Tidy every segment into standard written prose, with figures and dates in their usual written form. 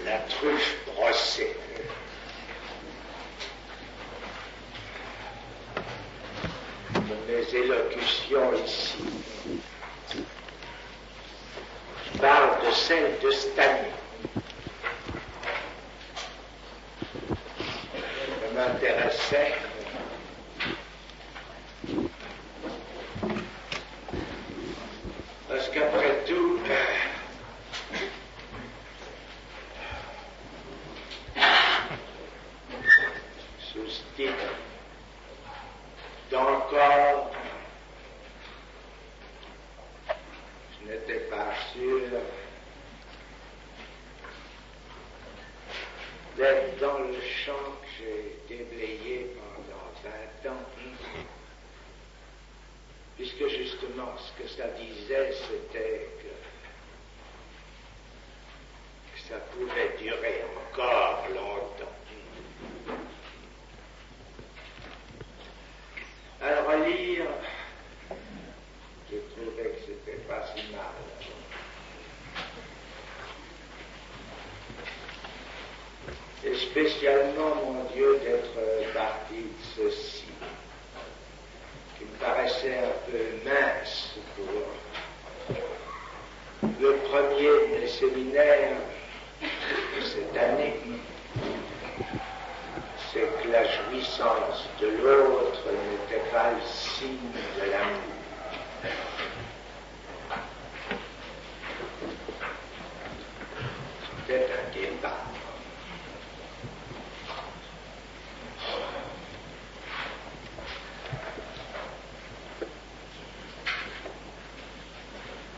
La truffe brossée. Mes élocutions ici. Je parle de celle de cette année. Ça m'intéressait. Parce qu'après tout, sous ce titre d'encore, je n'étais pas sûr d'être dans le champ que j'ai déblayé pendant 20 ans, puisque justement ce que ça disait, c'était que ça pouvait durer encore longtemps. Alors à lire, je trouvais que c'était pas si mal. Et spécialement, mon Dieu, d'être parti de ceci, qui me paraissait un peu mince pour le premier de mes séminaires de cette année. C'est que la jouissance de l'autre n'était pas le signe de l'amour. C'était un débat.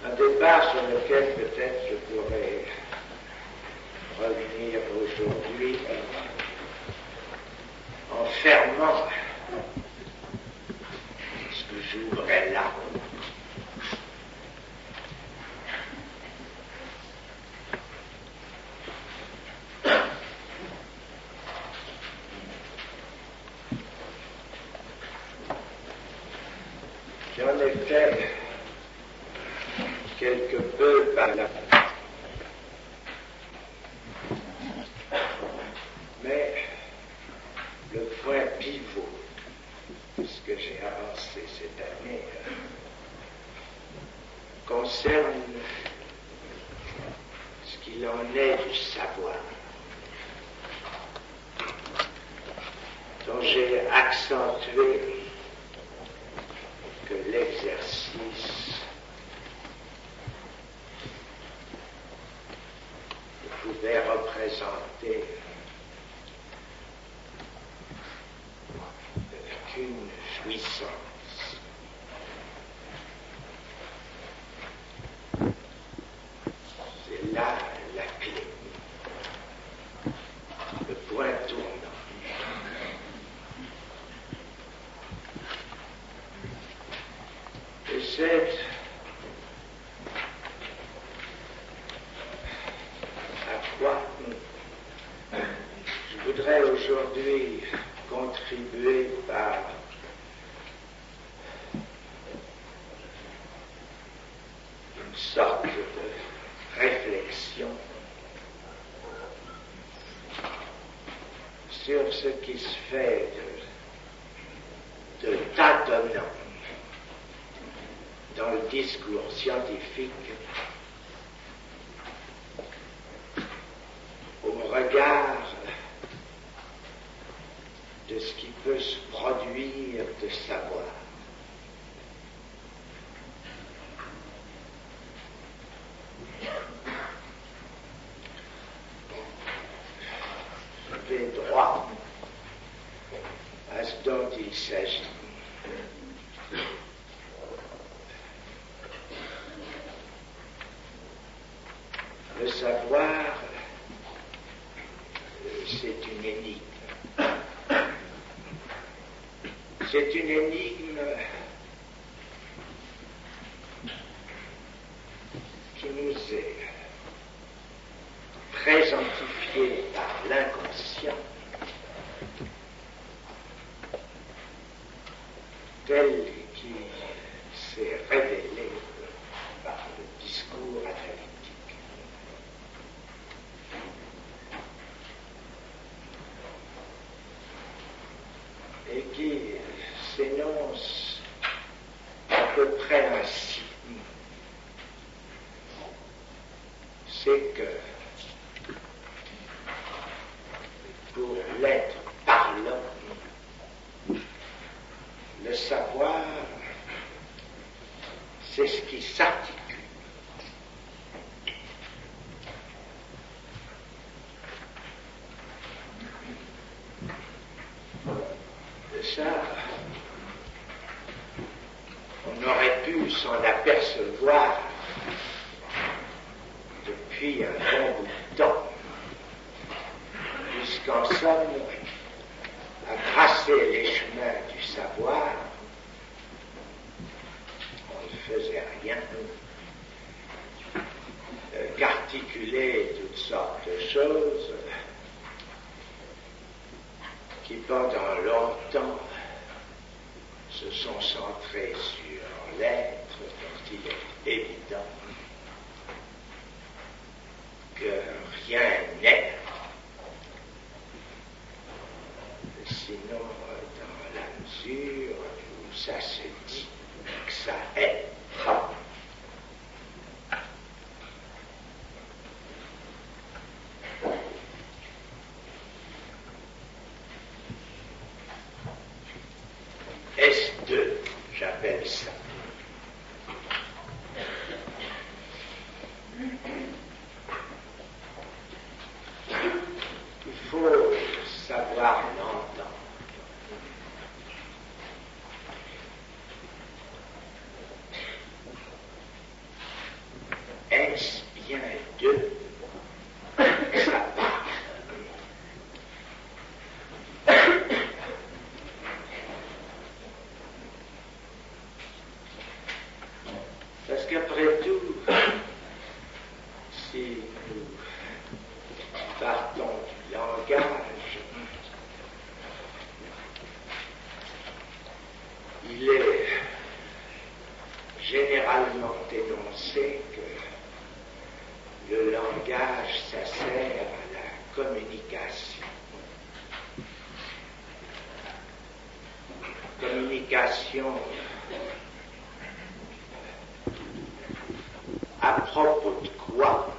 Un débat sur lequel peut-être je pourrais revenir aujourd'hui en fermant ce que j'ouvrais là. J'en ai fait quelque peu par là. Mais le point pivot de ce que j'ai avancé cette année concerne ce qu'il en est du savoir, dont j'ai accentué que l'exercice pouvait représenter qu'une jouissance. C'est là la clé, le point tournant. Et c'est à quoi je voudrais aujourd'hui contribuer par une sorte de réflexion sur ce qui se fait de tâtonnant dans le discours scientifique au regard de ce qui peut se produire de savoir. Je vais droit à ce dont il s'agit. Le savoir, c'est une énigme. C'est une énigme qui nous est présentifiée par l'inconscient, tel qu'il s'est révélé par le discours j'ajouterais ainsi, c'est que pour l'être parlant, le savoir, c'est ce qui s'articule. Ça, on aurait pu s'en apercevoir depuis un bon bout de temps, puisqu'en somme, à tracer les chemins du savoir, on ne faisait rien qu'articuler toutes sortes de choses qui pendant longtemps se sont centrées sur l'être, dont il est évident que rien n'est, sinon dans la mesure où ça se dit que ça est. S2, j'appelle ça. Il faut savoir l'entendre. Est-ce bien de sa part? Parce qu'après tout, si nous partons du langage, il est généralement énoncé que le langage, ça sert à la communication. Communication à propos de quoi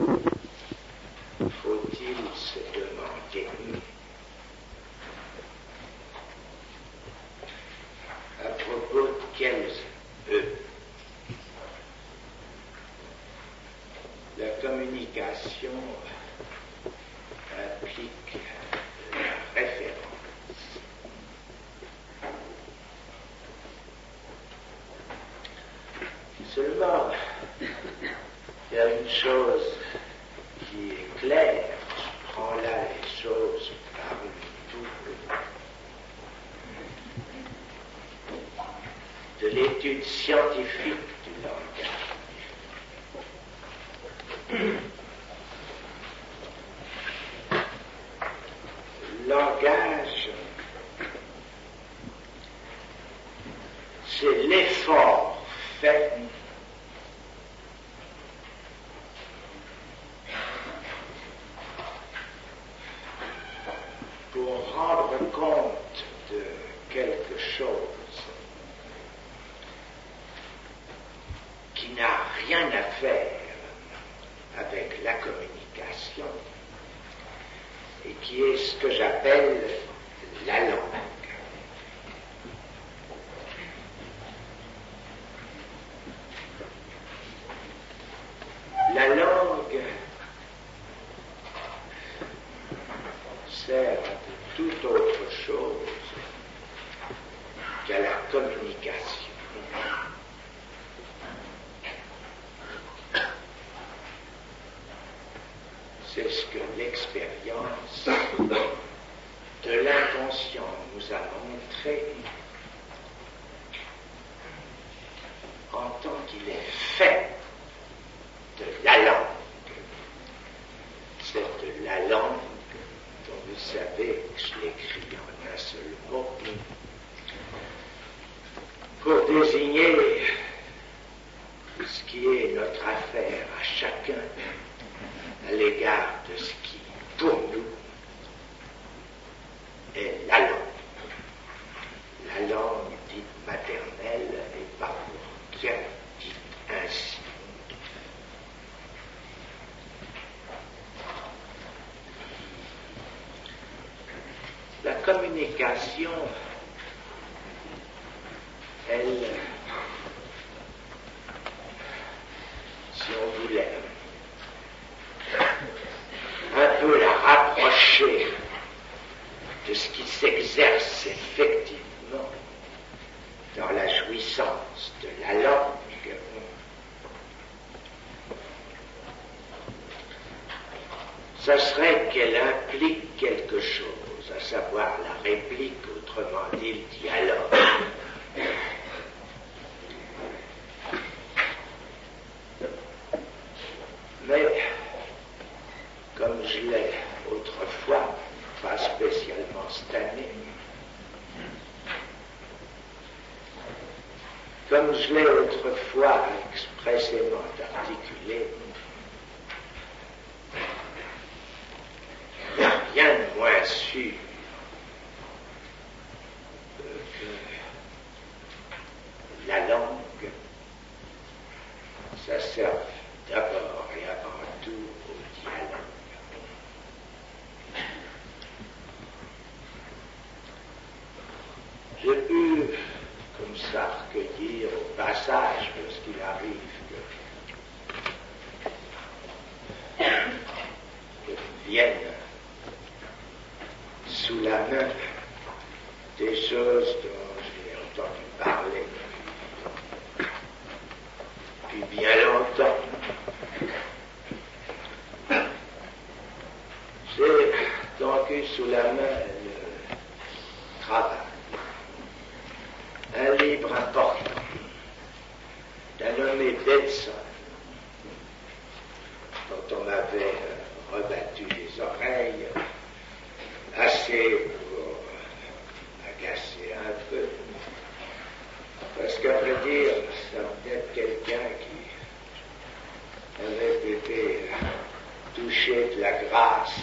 faut-il se demander? À propos de quels eux? La communication implique la référence. Seulement, il y a une chose qui est claire, je prends là les choses par une double. De l'étude scientifique du langage. Le langage, c'est l'effort fait pour rendre compte de quelque chose qui n'a rien à faire avec la communication et qui est ce que j'appelle la langue. La langue sert à toute autre chose qu'à la communication. C'est ce que l'expérience de l'inconscient nous a montré en tant qu'il est fait de la langue. C'est de la langue dont vous savez que je l'écris en un seul mot pour désigner ce qui est notre affaire à chacun à l'égard de ce qui, pour nous, est la langue. La langue dite maternelle et pas pour quelqu'un communication, elle, si on voulait un peu la rapprocher de ce qui s'exerce effectivement dans la jouissance de la langue, ça serait qu'elle implique quelque chose, à savoir la réplique, autrement dit le dialogue. Mais, comme je l'ai autrefois, pas spécialement cette année, comme je l'ai autrefois expressément articulé, il n'y a rien de moins sûr que la langue, ça sert d'abord et avant tout au dialogue. J'ai pu, comme ça, recueillir au passage, parce qu'il arrive que viennent sous la main des choses dont j'ai entendu parler depuis bien longtemps. J'ai donc eu sous la main le travail, un livre important d'un nommé Bedson, dont on m'avait rebattu les oreilles assez pour m'agacer un peu, parce qu'à vrai dire, ça venait de quelqu'un qui avait été touché de la grâce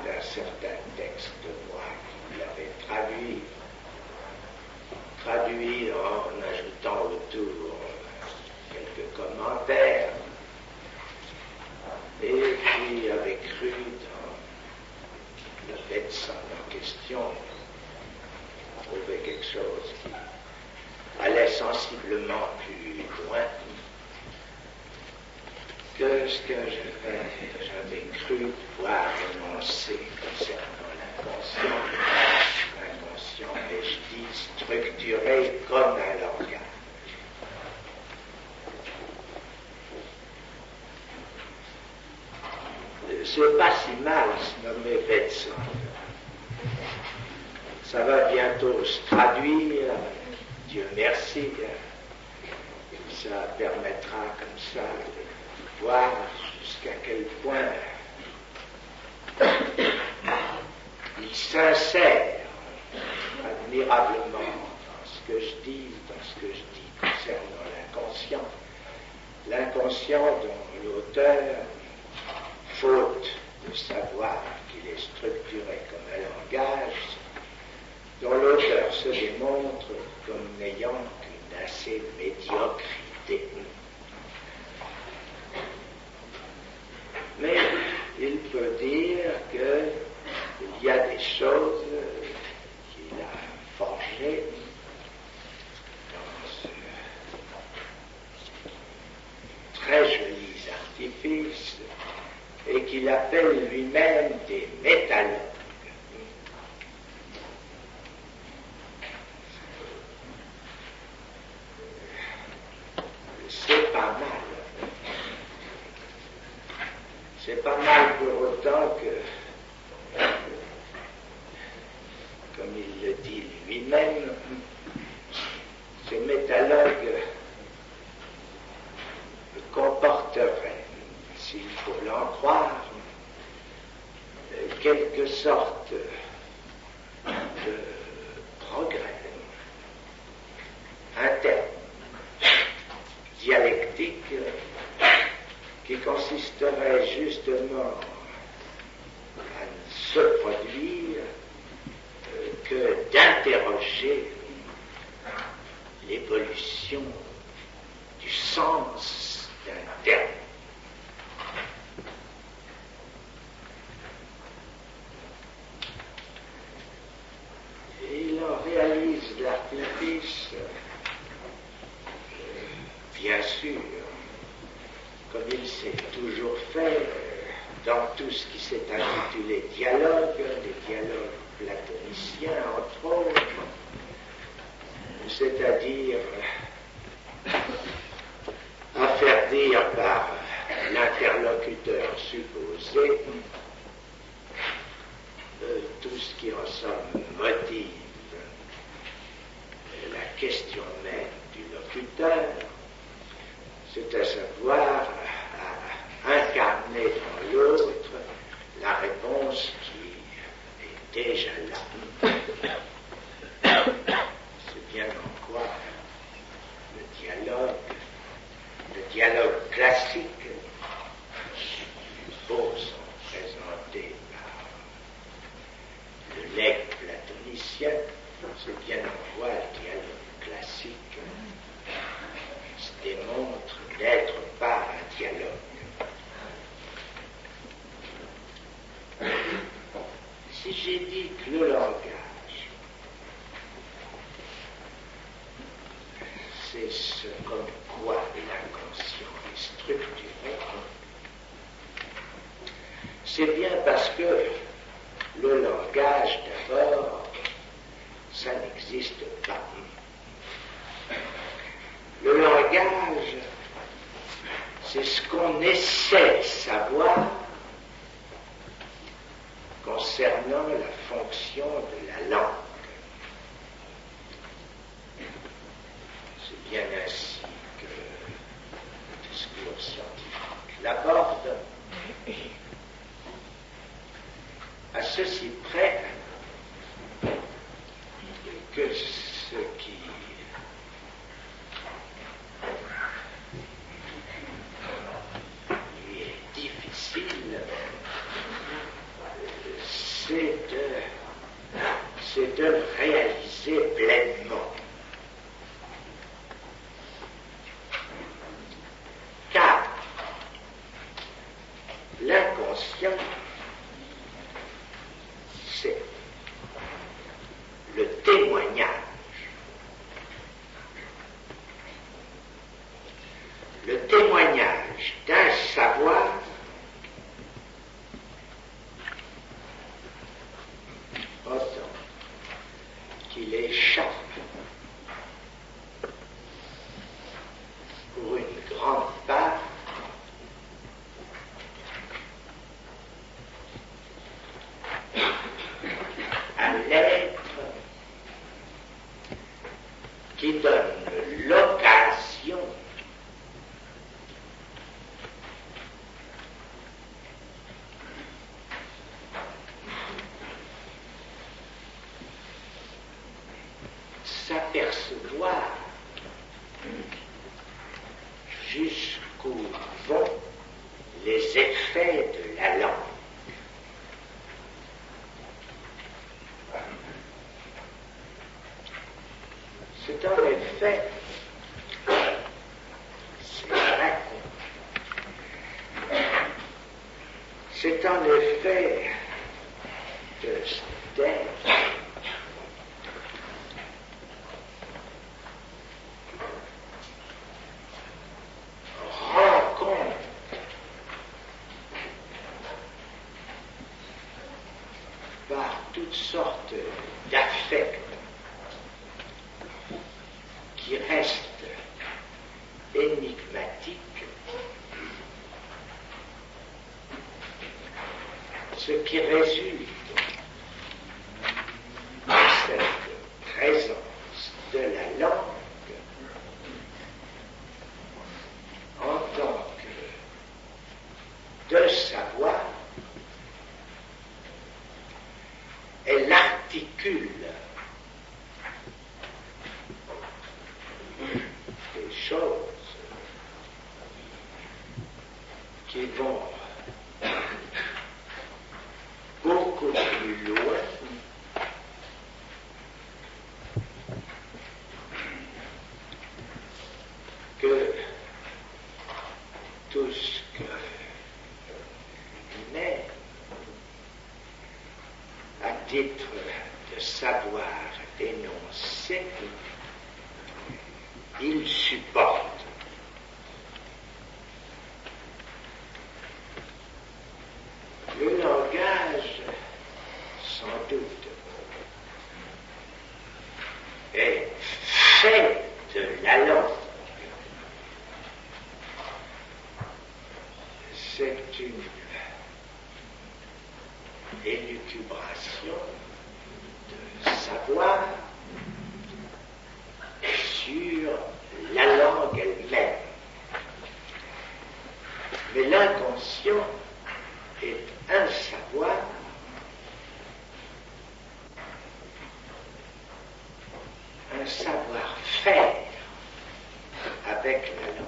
d'un certain texte de moi, qui l'avait traduit en ajoutant autour quelques commentaires, et qui avait cru dans le Bedson en question, trouver quelque chose qui allait sensiblement plus loin que ce que j'avais cru pouvoir énoncer concernant l'inconscient. L'inconscient, mais je dis structuré comme un langage. C'est pas si mal se nommer Bedson. Ça va bientôt se traduire, Dieu merci. Ça permettra comme ça de voir jusqu'à quel point il s'insère admirablement dans ce que je dis concernant l'inconscient. L'inconscient dont l'auteur, faute de savoir qu'il est structuré comme un langage, dont l'auteur se démontre comme n'ayant qu'une assez médiocrité. Mais il peut dire qu'il y a des choses qu'il a forgées dans ce très joli artifice et qu'il appelle lui-même des métalogues. C'est pas mal. C'est pas mal pour autant que, comme il le dit lui-même, ces métalogues comporteraient, s'il faut l'en croire, quelque sorte de progrès interne, dialectique, qui consisterait justement à ne se produire que d'interroger l'évolution du sens d'un terme. sûr, comme il s'est toujours fait dans tout ce qui s'est intitulé dialogue, les dialogues platoniciens entre autres, c'est-à-dire à faire dire par l'interlocuteur supposé tout ce qui en somme motive la question même du locuteur, c'est à savoir à incarner dans l'autre la réponse qui est déjà là. C'est bien en quoi le dialogue classique, beau sont présentés par le legs platonicien, c'est bien en quoi le dialogue classique se démontre d'être pas un dialogue. Si j'ai dit que le langage, c'est ce comme quoi l'inconscient est structuré, c'est bien parce que le langage, d'abord, ça n'existe pas. Le langage, c'est ce qu'on essaie de savoir concernant la fonction de la langue. C'est bien ainsi que le discours scientifique l'aborde, à ceci près que ce qui est difficile, c'est de le réaliser pleinement. Car l'inconscient, c'est le témoignage. Le témoignage d'un savoir autant qu'il échappe pour une grande part à l'être qui donne l'occasion s'apercevoir jusqu'où vont les effets de la langue. C'est en effet, c'est vrai, c'est en effet de cette être rencontre par toutes sortes d'affects qui restent énigmatiques, ce qui résulte de cette présence de la langue en tant que de savoir, elle articule des choses qui vont beaucoup plus loin que tout ce que mais à titre de savoir énoncé, il supporte. c'est une élucubration de savoir sur la langue elle-même. Mais l'inconscient est un savoir savoir-faire avec la langue.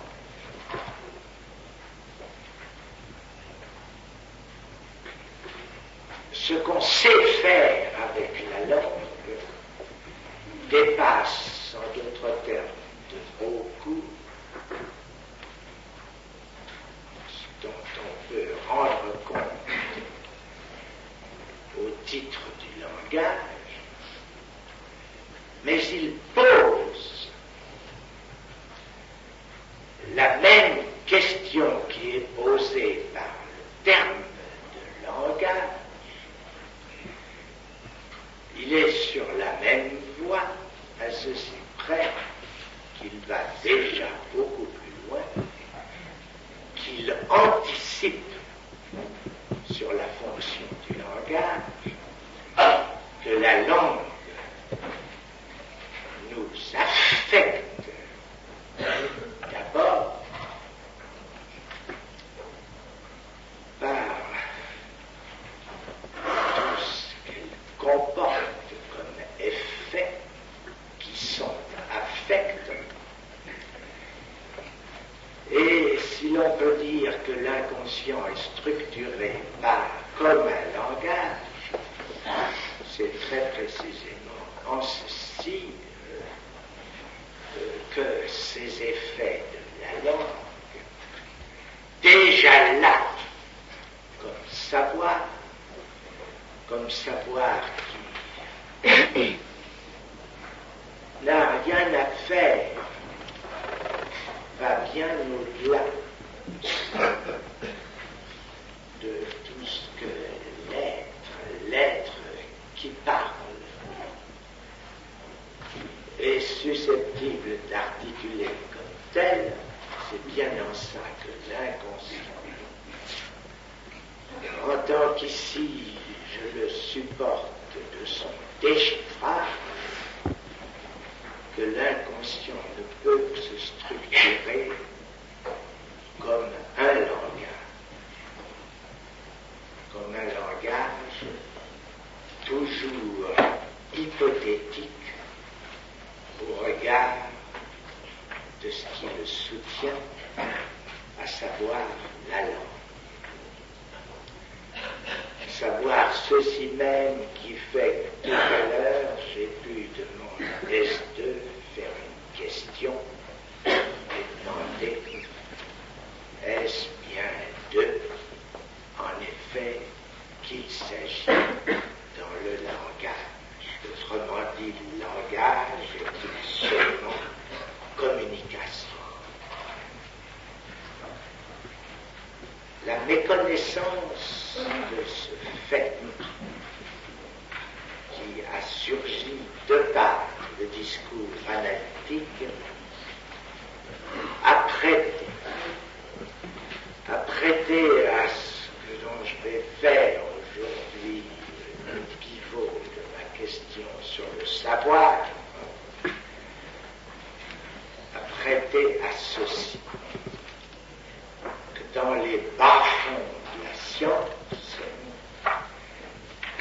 Ce qu'on sait faire avec la langue dépasse, en d'autres termes, de beaucoup ce dont on peut rendre compte au titre du langage, mais il pose la même question qui est posée par le terme de langage. Il est sur la même voie, à ceci près qu'il va déjà beaucoup plus loin, qu'il anticipe sur la fonction du langage, que la langue nous affecte d'abord par tout ce qu'elle comporte comme effets qui sont affects. Et si l'on peut dire que l'inconscient est structuré comme un langage, c'est très précisément en ceci que ces effets de la langue, déjà là, comme savoir qui n'a rien à faire, va bien au-delà de tout ce que l'être qui parle est susceptible d'articuler comme tel. C'est bien en ça que l'inconscient, en tant qu'ici je le supporte de son déchiffrage, que l'inconscient ne peut que se structurer comme un langage toujours hypothétique au regard de ce qui le soutient, à savoir la langue. Savoir ceci même qui fait que tout à l'heure j'ai pu demander de faire une question et demander est-ce bien d'eux en effet qu'il s'agit dans le langage. Autrement dit, le langage est seulement communication. La méconnaissance de ce fait qui a surgi de par le discours analytique a prêté à ce dont je vais faire aujourd'hui le pivot de ma question sur le savoir, a prêté à ceci, que dans les bas-fonds de la science,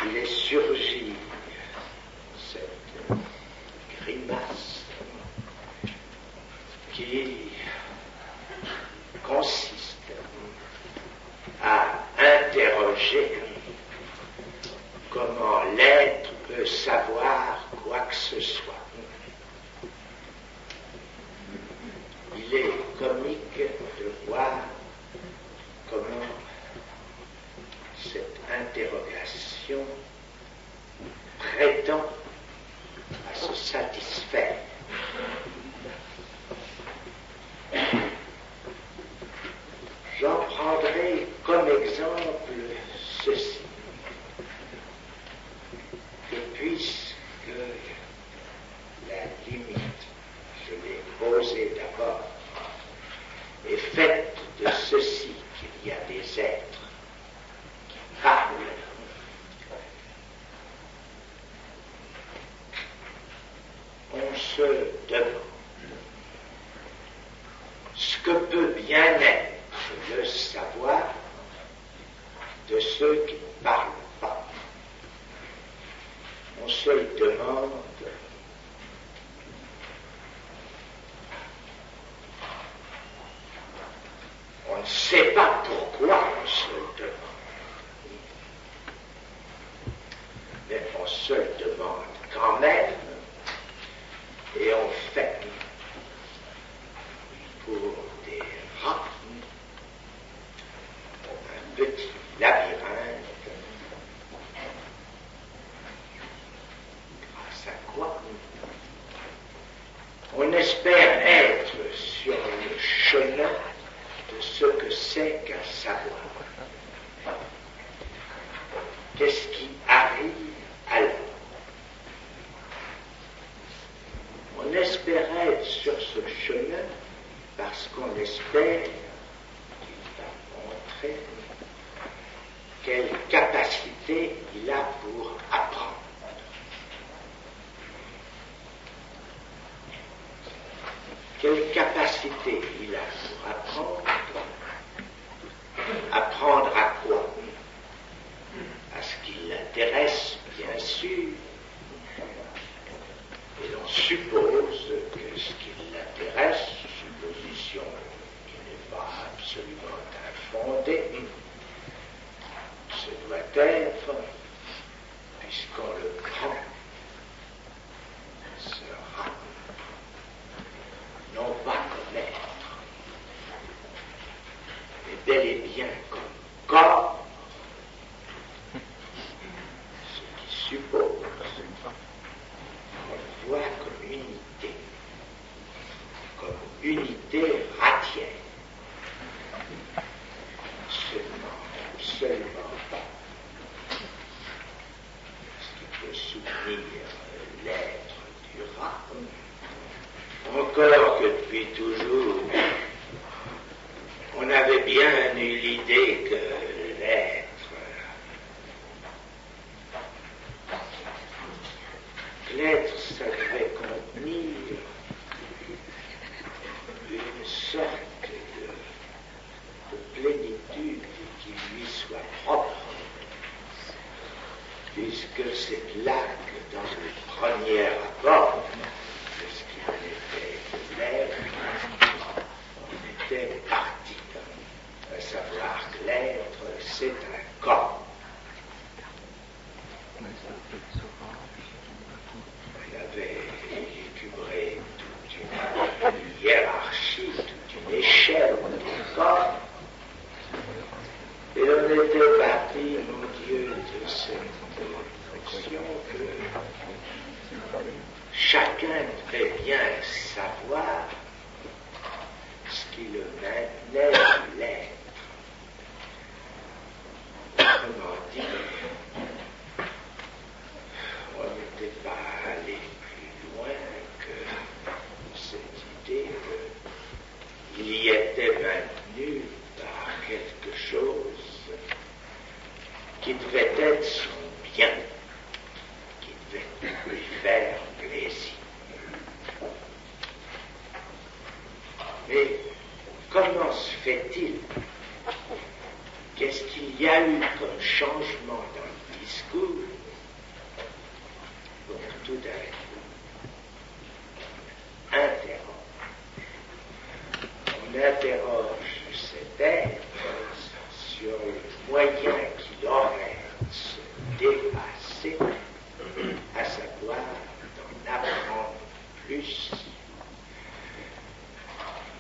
il est surgi cette grimace qui consiste à interroger comment l'être peut savoir quoi que ce soit. Il est comique de voir comment cette interrogation prétend à se satisfaire. J'en prendrai comme exemple ceci, que puisque la limite, je l'ai posée d'abord, est faite de ceci, qu'il y a des ceux qui ne parlent pas. On se le demande. On ne sait pas pourquoi on se le demande. Mais on se le demande quand même, et on fait pour des rats un petit labyrinthe, grâce à quoi on espère être sur le chemin de ce que c'est qu'à savoir. Qu'est-ce qui arrive alors? On espère être sur ce chemin parce qu'on espère qu'il va montrer quelle capacité il a pour apprendre. Quelle capacité il a pour apprendre? Apprendre à quoi? À ce qui l'intéresse, bien sûr. Et l'on suppose que ce qui l'intéresse, supposition qui n'est pas absolument infondée, ce doit être, puisqu'on le prend, sera non pas connaître, mais bel et bien comme corps, ce qui suppose qu'on voit comme unité ratière. Absolument pas. Ce qui peut soutenir l'être du rat. Encore que depuis toujours, on avait bien eu l'idée que l'être, ça devait contenir une sorte de plénitude qui lui soit propre, puisque c'est là que dans le premier abord de ce qui en était de l'être, on était parti, à savoir que l'être, c'est un corps. Il avait élucubré toute une hiérarchie, toute une échelle de corps, et on était parti, mon Dieu, de cette notion que chacun devait bien savoir ce qui le maintenait de l'être. Autrement dit, on n'était pas allé plus loin que cette idée qu'il y était maintenu par quelque chose qui devait être son bien, qui devait lui faire plaisir. Mais comment se fait-il? Qu'est-ce qu'il y a eu comme changement dans le discours pour tout d'un coup on interroge cet être sur le moyen qu'il aurait de se dépasser, à savoir d'en apprendre plus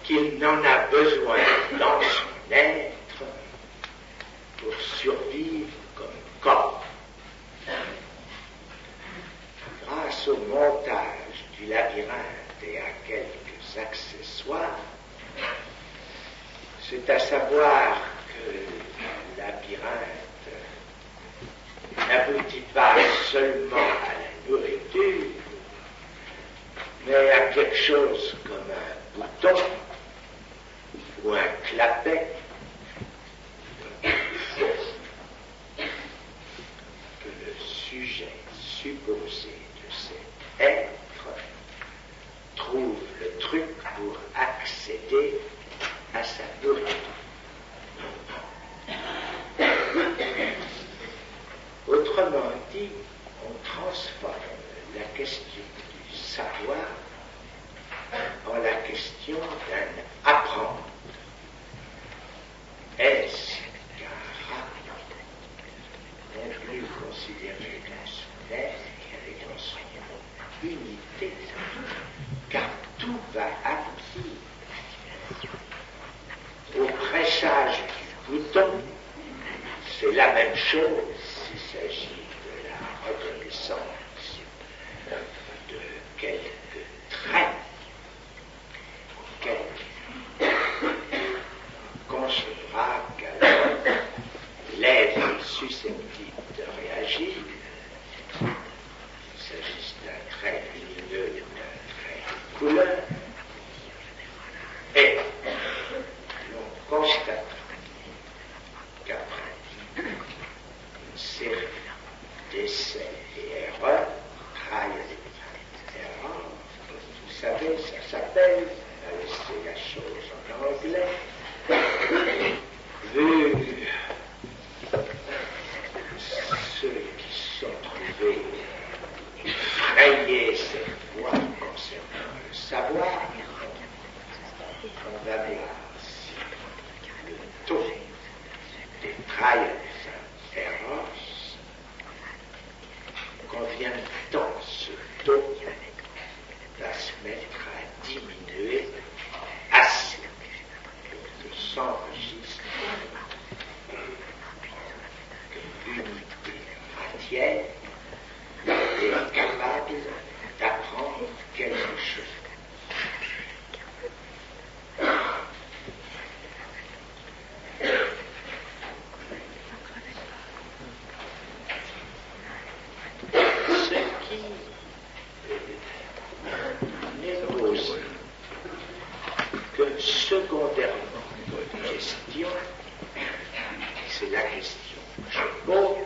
qu'il n'en a besoin dans son être pour survivre comme corps. Grâce au montage du labyrinthe et à quelques accessoires, c'est à savoir que le labyrinthe n'aboutit pas seulement à la nourriture, mais à quelque chose comme un bouton ou un clapet que le sujet supposé de cet être trouve le truc pour accéder à sa nourriture. dit, on transforme la question du savoir en la question d'un apprendre. Est-ce qu'un rat non plus considéré dans son être, mais dans son unité, car tout va aboutir au pressage du bouton? C'est la même chose s'il s'agit de la reconnaissance de quelques traits auxquels concevra qu'alors l'être est susceptible de réagir, qu'il s'agisse d'un trait lumineux ou d'un trait de couleur, et l'on constate qu'après une série d'essais et erreurs, trial and error, vous savez, ça s'appelle, on va laisser la chose en anglais, vu ceux qui sont trouvés frayer cette voie concernant le savoir, on va voir si le taux des trials and errors convient dans ce taux va se mettre à diminuer assez pour que s'enregistre que l'unité matière est capable d'apprendre quelque chose. Secondairement, votre question, c'est la question que je pose,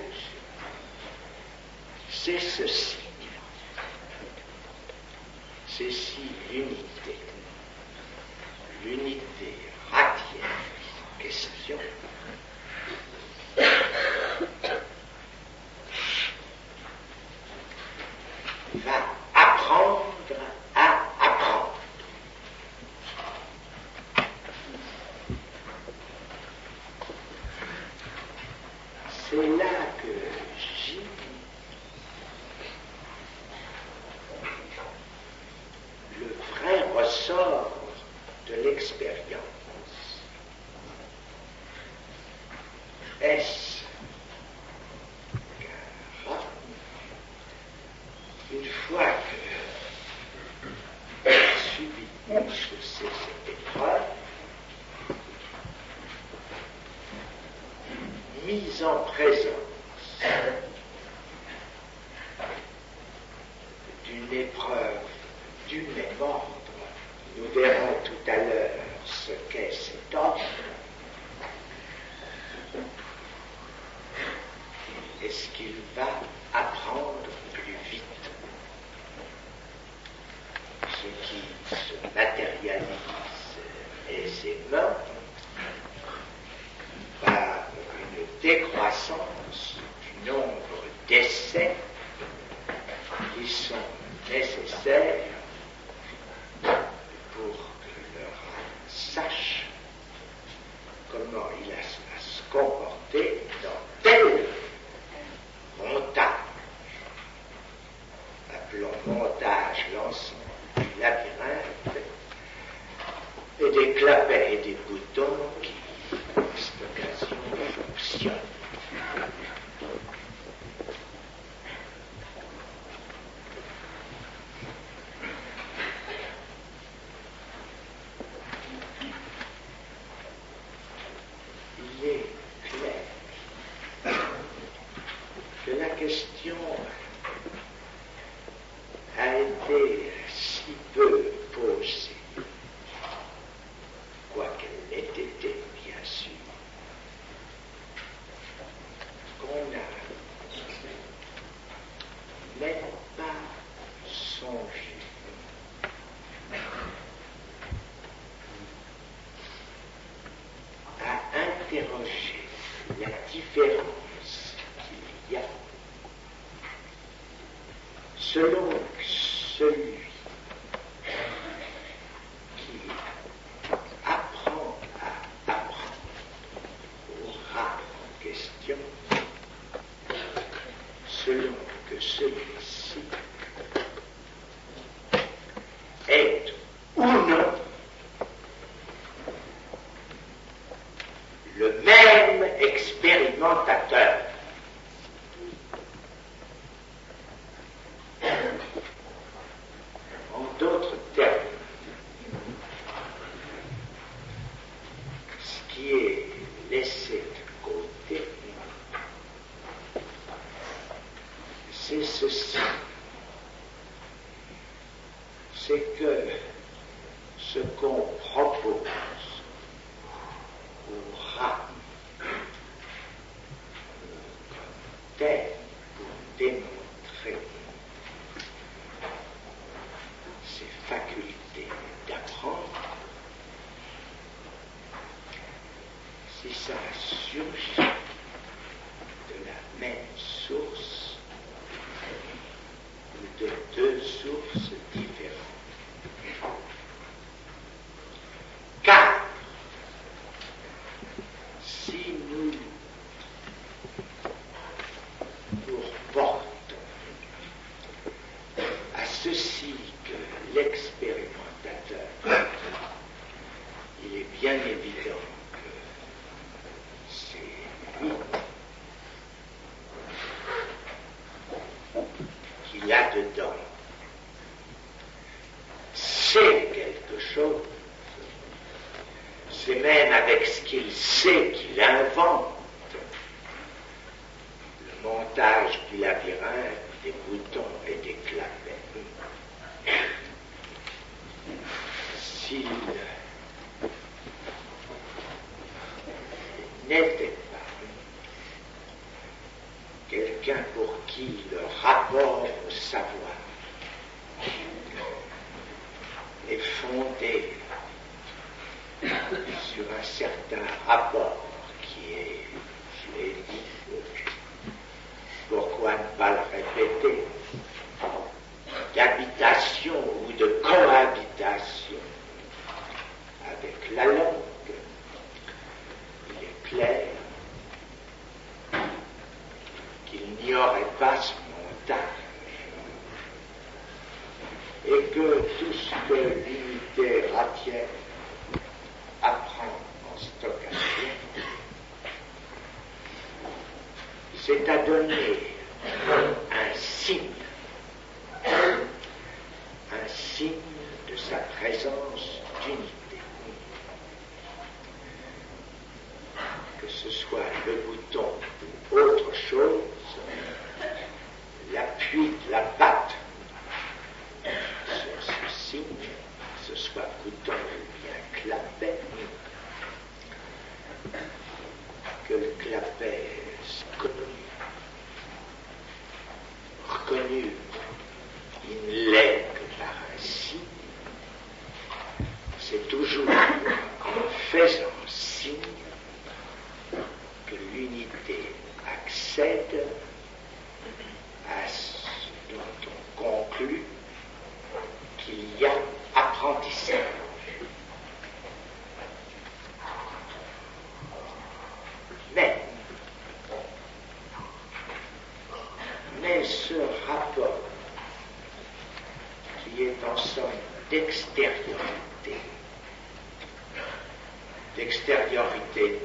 c'est ceci. C'est si l'unité ratière en question, va apprendre à apprendre. C'est là que j'y le vrai ressort de l'expérience. Est-ce qu'un rat, une fois que subit une de ces épreuves, mise en présence d'une épreuve du même ordre, nous verrons tout à l'heure ce qu'est cet ordre, est-ce qu'il va apprendre plus vite, ce qui se matérialise aisément par une décroissance du nombre d'essais qui sont nécessaires pour que le rat sache comment il a à se comporter dans tel montage. Appelons montage l'ensemble du labyrinthe et des clapets et des boutons qui, à cette occasion, fonctionnent. Il est clair que la question a été si peu posée, quoiqu'elle l'ait été, bien sûr, qu'on n'a même pas songé à interroger la différence qu'il y a selon celui qui apprend à apprendre aura en question, selon que celui-ci est ou non le même expérimentateur. En d'autres termes, ce qui est laissé de côté, c'est ceci. C'est que ce qu'on propose aura comme tel pour démontrer ses facultés d'apprendre, si ça surgit de la même source ou de deux sources différentes. Car si nous nous reportons à ceci que l'expérimentateur, il est bien évident que c'est lui qui là-dedans sait quelque chose. C'est même avec ce qu'il sait qu'il invente le montage du labyrinthe, des boutons et des clapets. S'il n'était pas quelqu'un pour qui le rapport au savoir est fondé sur un certain rapport qui est, je l'ai dit, pourquoi ne pas le répéter, d'habitation ou de cohabitation avec la langue, il est clair qu'il n'y aurait pas ce montage et que tout ce que l'unité ratienne apprend en stochastique, c'est à donner un signe de sa présence d'unité. Que ce soit le bouton ou autre chose, l'appui de la patte sur ce signe, que ce soit bouton ou bien clapet, que le clapet reconnu, il ne l'est que par un signe, c'est toujours en faisant signe que l'unité accède à ce dont on conclut qu'il y a apprentissage. Mais ce rapport qui est en somme d'extériorité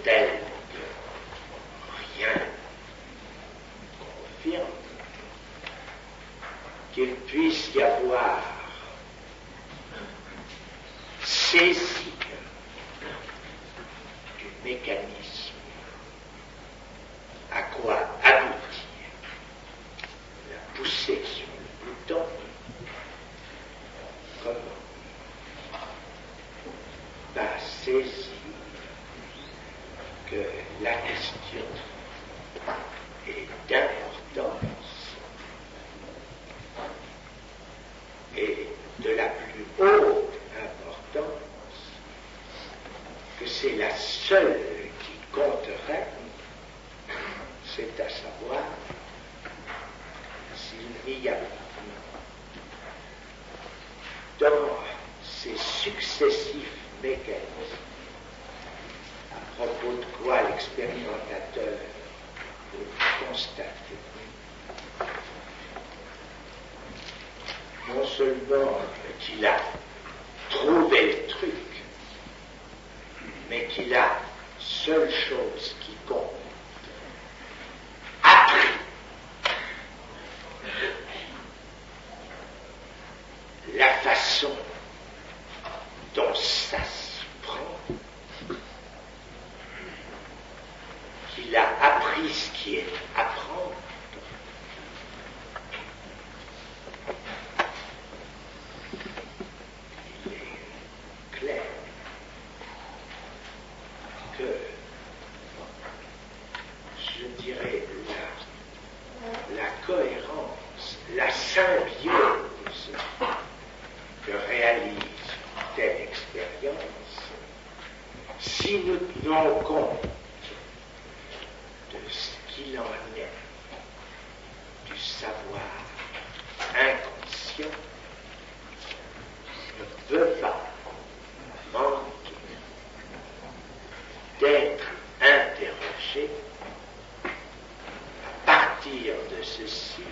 telle que rien ne confirme qu'il puisse y avoir saisie du mécanisme à quoi aboutir la poussée sur le bouton, comment va saisir que la question est d'importance et de la plus haute importance, que c'est la seule qui compterait, c'est à savoir s'il n'y a pas dans ces successifs mécanismes, à propos de quoi l'expérimentateur peut constater non seulement qu'il a trouvé le truc, mais qu'il a, seule chose qui compte, appris la façon dont ça se prend, qu'il a appris ce qui est apprendre, il est clair que, je dirais, la cohérence, la symbiose que réalise une telle expérience, si nous tenons compte de ce qu'il en est du savoir inconscient, ne peut pas manquer d'être interrogé à partir de ceci,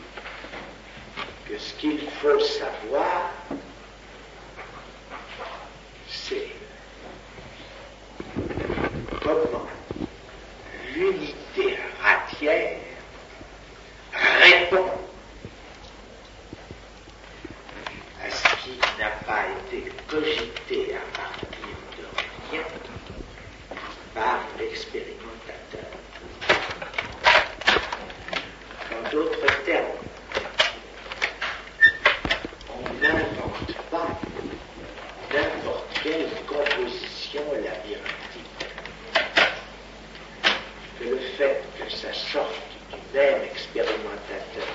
que ce qu'il faut savoir, c'est comment l'unité ratière répond à ce qui n'a pas été cogité à partir de rien par l'expérimentateur. En d'autres termes, on n'invente pas n'importe quelle composition labyrinthique. Que le fait que ça sorte du même expérimentateur,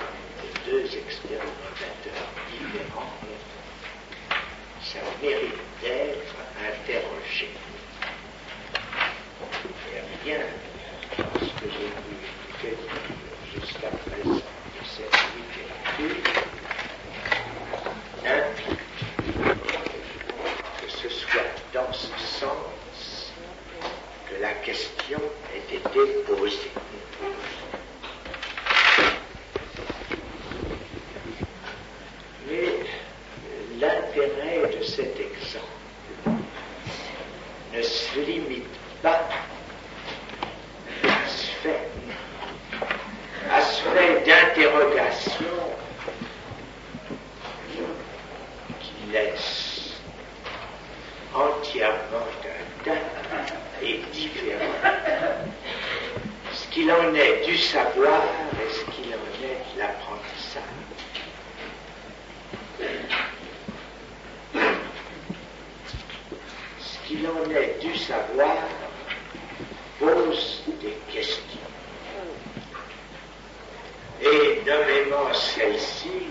de deux expérimentateurs différents, ça mérite d'être interrogé. Et rien dans ce que j'ai vu jusqu'à présent de cette littérature n'implique que ce soit dans ce sens que la question ait été posée. Mais l'intérêt de cet exemple ne se limite pas à ce fait d'interrogation qui laisse entièrement intact et différent ce qu'il en est du savoir et ce qu'il en est de l'apprentissage. Ce qu'il en est du savoir pose des questions. Et nommément celle-ci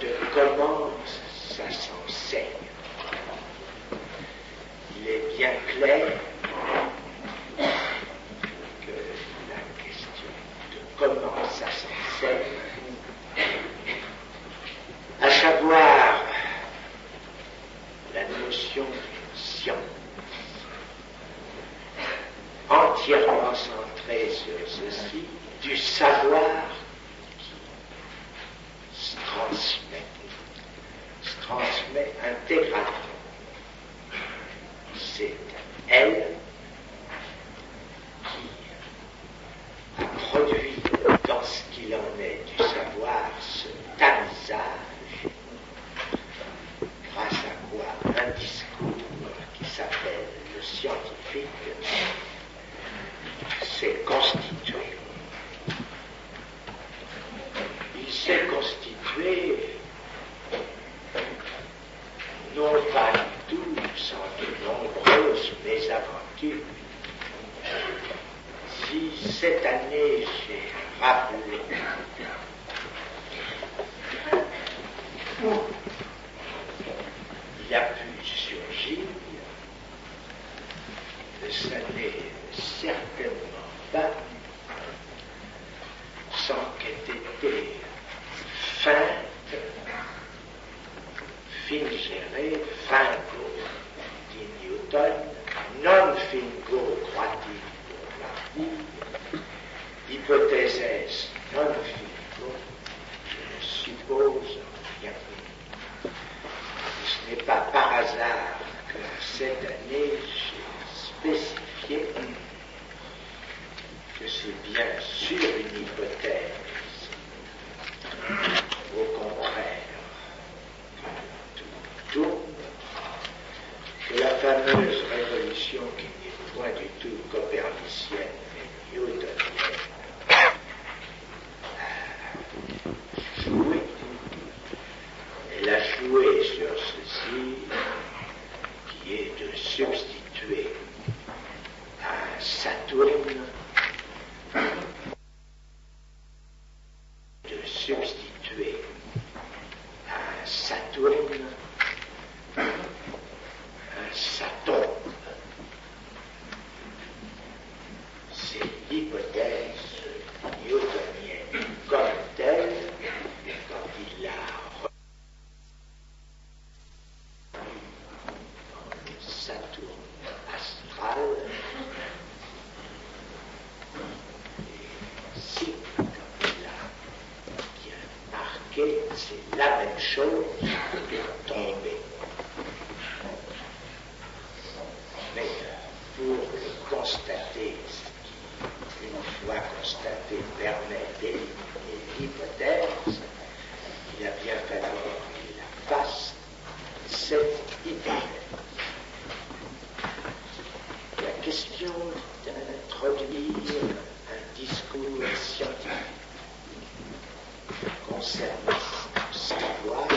de comment ça s'enseigne. Il est bien clair que la question de comment ça s'enseigne, à savoir la notion de science, entièrement centrée sur ceci, du savoir qui se transmet intégralement. C'est elle qui a produit dans ce qu'il en est du savoir ce tamisage, grâce à quoi un discours qui s'appelle le scientifique s'est constitué. Il s'est constitué non pas du tout sans de nombreuses mésaventures. Si cette année j'ai rappelé il a pu surgir, ce n'est certainement pas sans qu'ait été feinte, fingée, L'hypothèse est non Philippon, je ne suppose rien. Ce n'est pas par hasard que cette année j'ai spécifié que c'est bien sûr une hypothèse. Au contraire, tout tourne, que la fameuse révolution qui n'est point du tout copernicienne mais newtonienne a joué. Elle a joué sur ceci, qui est de substituer à Saturne, un Saturne. C'est l'hypothèse newtonienne comme telle, quand il a Saturne astral, et si, comme il a bien marqué, c'est la même chose que tomber. Mais pour le constater, ce qui, une fois constaté, permet d'éliminer l'hypothèse, il a bien fallu qu'il la fasse, cette hypothèse. La question d'introduire un discours scientifique concernant le savoir,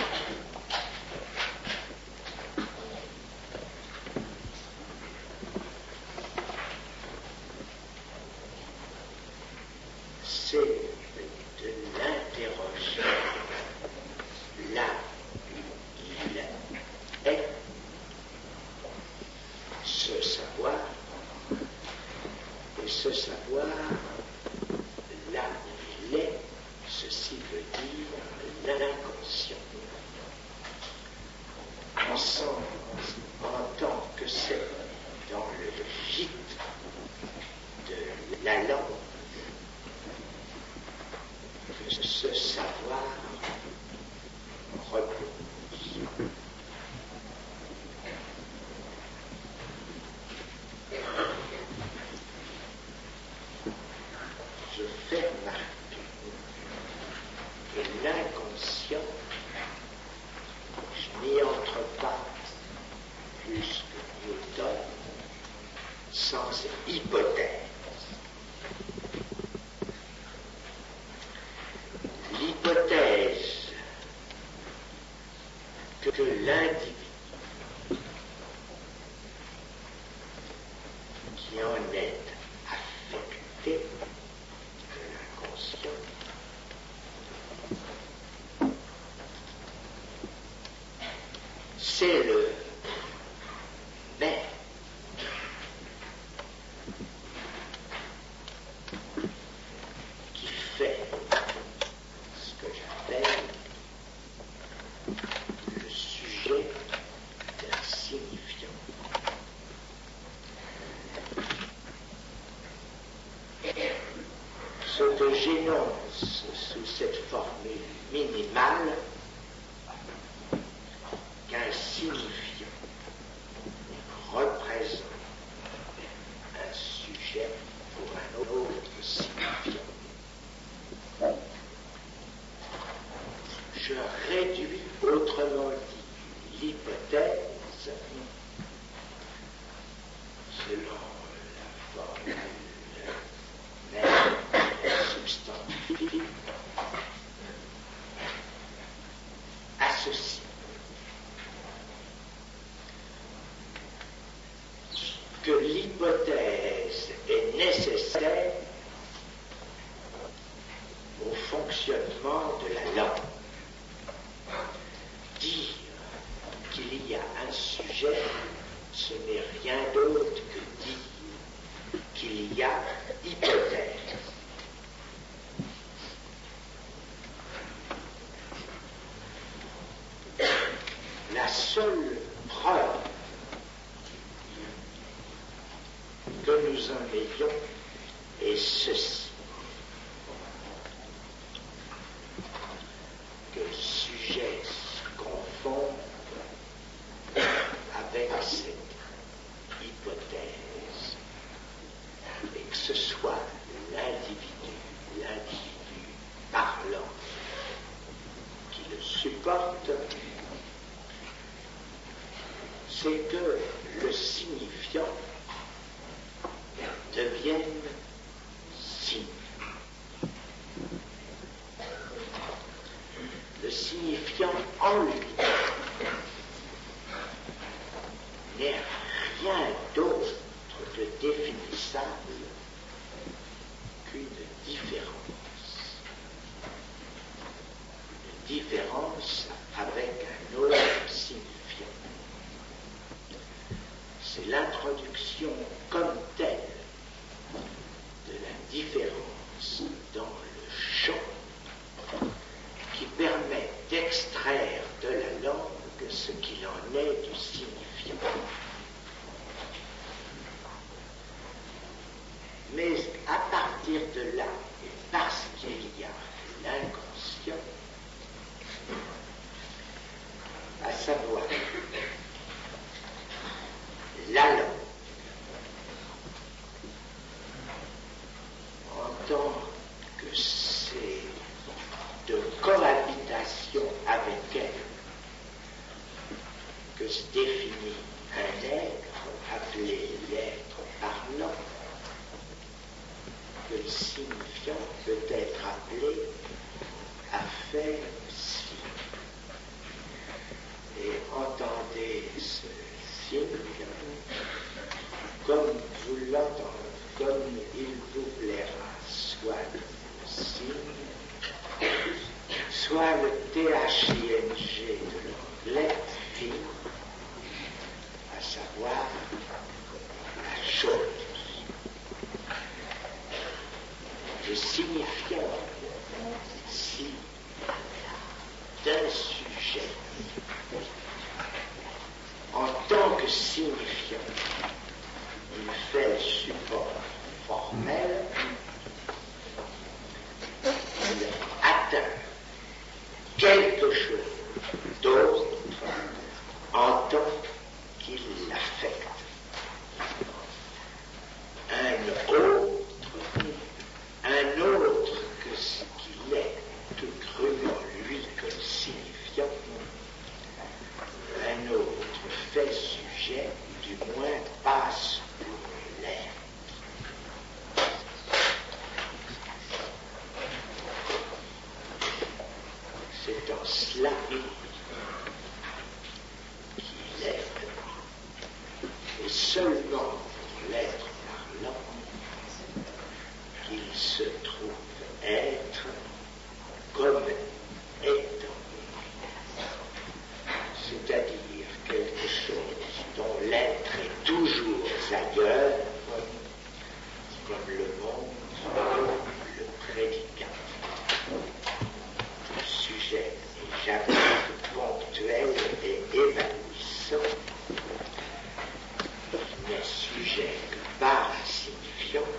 c'est de l'interroger là où il est, ce savoir, et ce savoir là où il est, ceci veut dire l'inconscient. En tant que c'est dans le gîte de la langue que ce savoir repose. Je fais remarquer que l'inconscient, je n'y entre pas plus que Newton, sans hypothèse. L'hypothèse que l'individu qui en est affecté de l'inconscient c'est le maître qui fait ce que j'appelle le sujet d'un signifiant. Ce que j'énonce sous cette formule minimale qu'un signifiant représente un sujet pour un autre signifiant. Je réduis autrement dit l'hypothèse selon la formule même substantive à ceci. Que l'hypothèse est nécessaire au fonctionnement de la langue. Dire qu'il y a un sujet, ce n'est rien d'autre que dire qu'il y a hypothèse. La seule preuve que nous en ayons est ceci. importe, c'est que le signifiant devienne signe. Le signifiant en lui n'est rien d'autre de définissable qu'une différence. Une différence avec un autre signifiant. C'est l'introduction comme telle de la différence dans le champ qui permet d'extraire de la langue ce qu'il en est du signifiant. Mais à partir de là, et parce qu'il y a l'inconscient, à savoir la langue, en tant que c'est de cohabitation avec elle que se définit un être appelé l'être parlant, que le signifiant peut être appelé à faire signe. Et entendez ce signe comme vous l'entendez, comme il vous plaira, soit le signe, soit le THING de l'anglais, film, à savoir la chose. Le signifiant ici d'un sujet en tant que signifiant, il fait support formel, il atteint quelque chose d'autre en tant qu'il l'affecte. Un autre que ce qu'il est, tout cru en lui comme signifiant, un autre fait sujet, du moins passe pour l'être. C'est en cela qu'il est, et seulement pour l'être parlant, qu'il se trouve être comme étant, c'est-à-dire quelque chose dont l'être est toujours ailleurs, comme le monde, le prédicat. Le sujet n'est jamais ponctuel et évanouissant, il n'est sujet que par un signifiant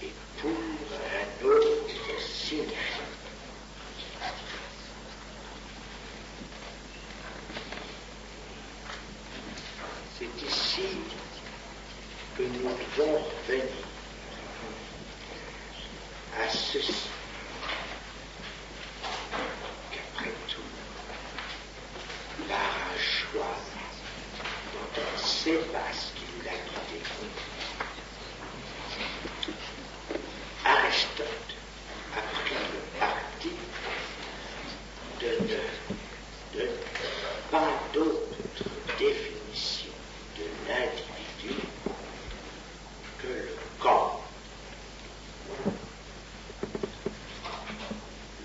et pour un autre signifiant. C'est ici que nous devons revenir à ceci, qu'après tout, par un choix dont on ne sait pas ce qui l'a guidé, Aristote a pris le parti de pas d'autre définition de l'individu que le corps.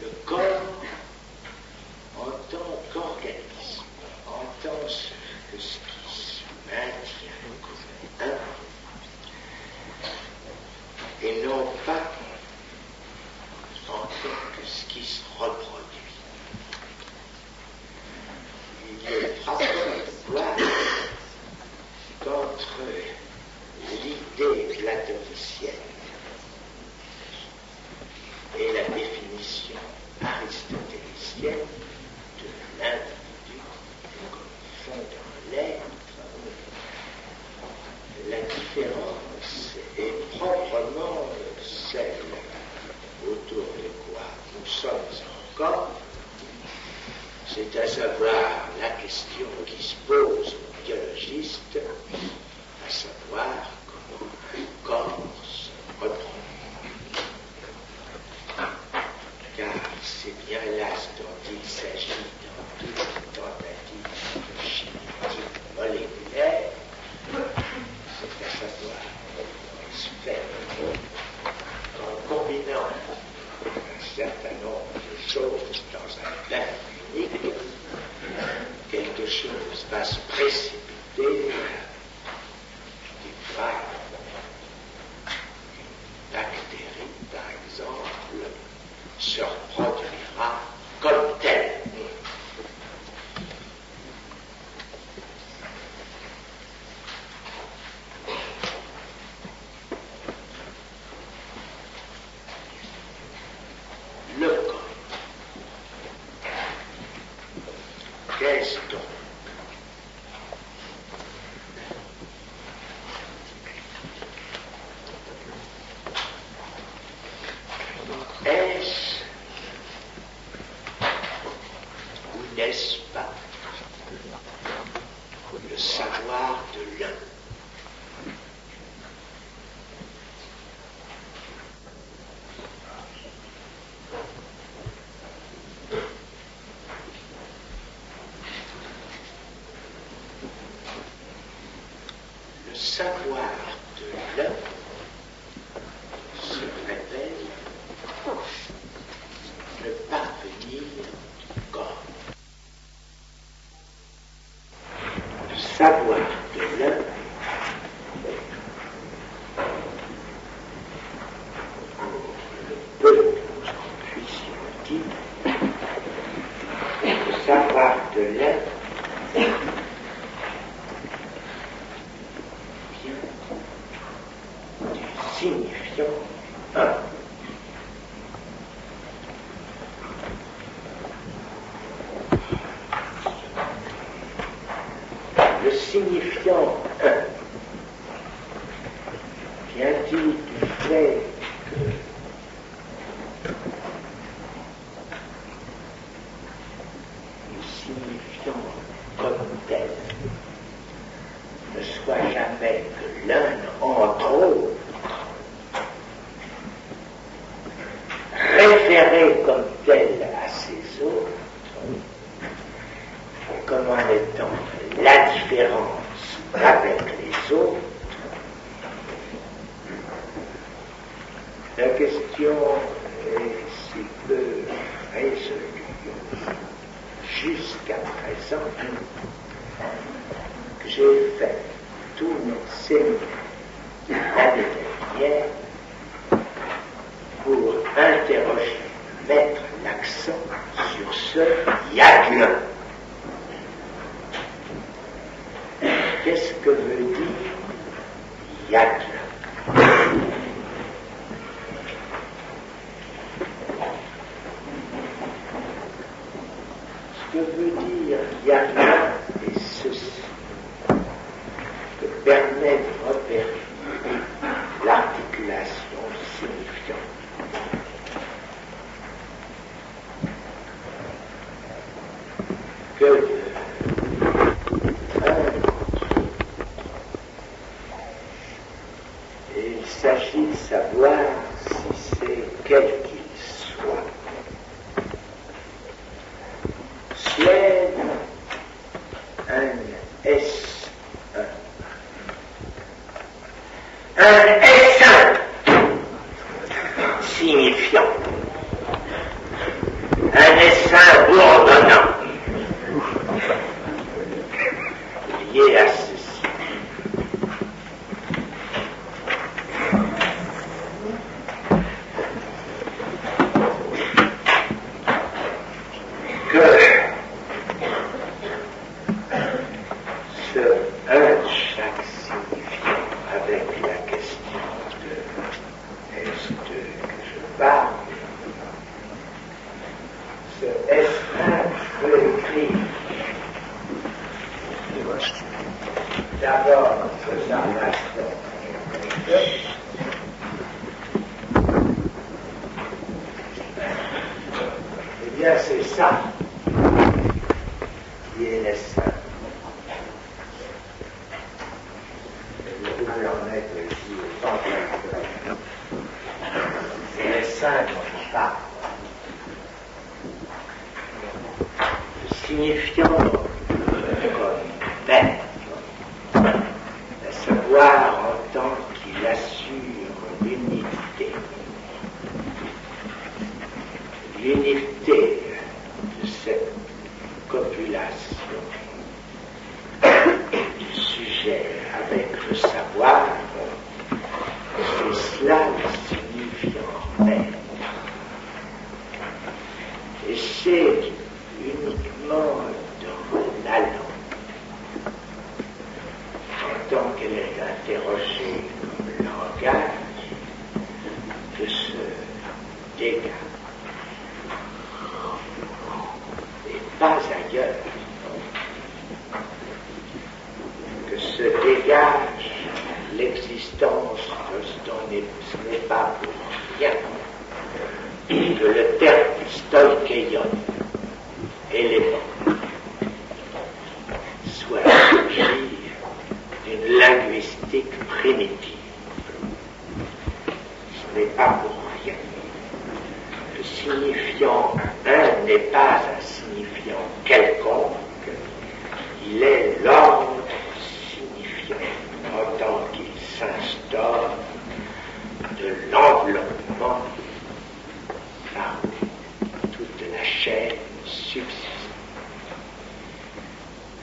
Le corps en tant qu'organisme, en tant que ce qui se maintient comme un, et non pas en tant que ce qui se reproduit. Il est frappant de voir qu'entre l'idée platonicienne et la définition aristotélicienne de l'individu comme fondant l'être, la différence est proprement celle autour de quoi nous sommes encore, c'est à savoir la question qui se pose aux biologistes, à savoir comment un corps se reproduit. Car c'est bien là ce dont il s'agit dans toutes les tentatives de chimie moléculaire, c'est à savoir comment il se fait en combinant un certain nombre de choses dans un plan unique, quelque chose va se précipiter, qui va, une bactérie par exemple, se reproduira comme telle. Le corps. Qu'est-ce donc? Est-ce ou n'est-ce pas le savoir de l'un? Le savoir de l'un se révèle ne parvenir du corps. Le savoir de l'un pour le peu que nous puissions dire, le savoir de l'un signifiant un. Le signifiant un vient-il du fait que le signifiant comme tel ne soit jamais que l'un entre autres, référé comme tel à ses autres, comme en étant la différence avec les autres. La question est si peu résolue jusqu'à présent que j'ai fait tous mes séminaires l'année dernière pour interroger, mettre l'accent sur ce yagla. Qu'est-ce que veut dire yagla? Ce que veut dire yagla est ceci, que permet de repérer l'articulation signifiante. Que il s'agit de savoir si c'est quel qu'il soit. Suède un S1. Un S1 signifiant. Un S1 ordonnant. Lié à ceci. Que ce un de chaque signifiant avec la question de S2 que je parle, ce S1 je peux écrire d'abord en faisant l'action. Eh bien, c'est ça. qui est les saints. Vous pouvez en être ici au temple grec. C'est les saints dont on parle. Signifiant comme maître, à savoir en tant qu'il assure l'unité de cette copulation du sujet avec le savoir, c'est cela le signifiant maître. Et c'est uniquement dans la langue, en tant qu'elle est interrogée comme langage, que se dégage, et pas ailleurs, que se dégage l'existence de ce n'est pas pour rien que le terme stoikeion, élément, soit l'origine d'une linguistique primitive. Ce n'est pas pour rien. Le signifiant un n'est pas un signifiant quelconque, il est l'ordre signifiant en tant qu'il s'instaure de l'enveloppement par toute la chaîne subsiste.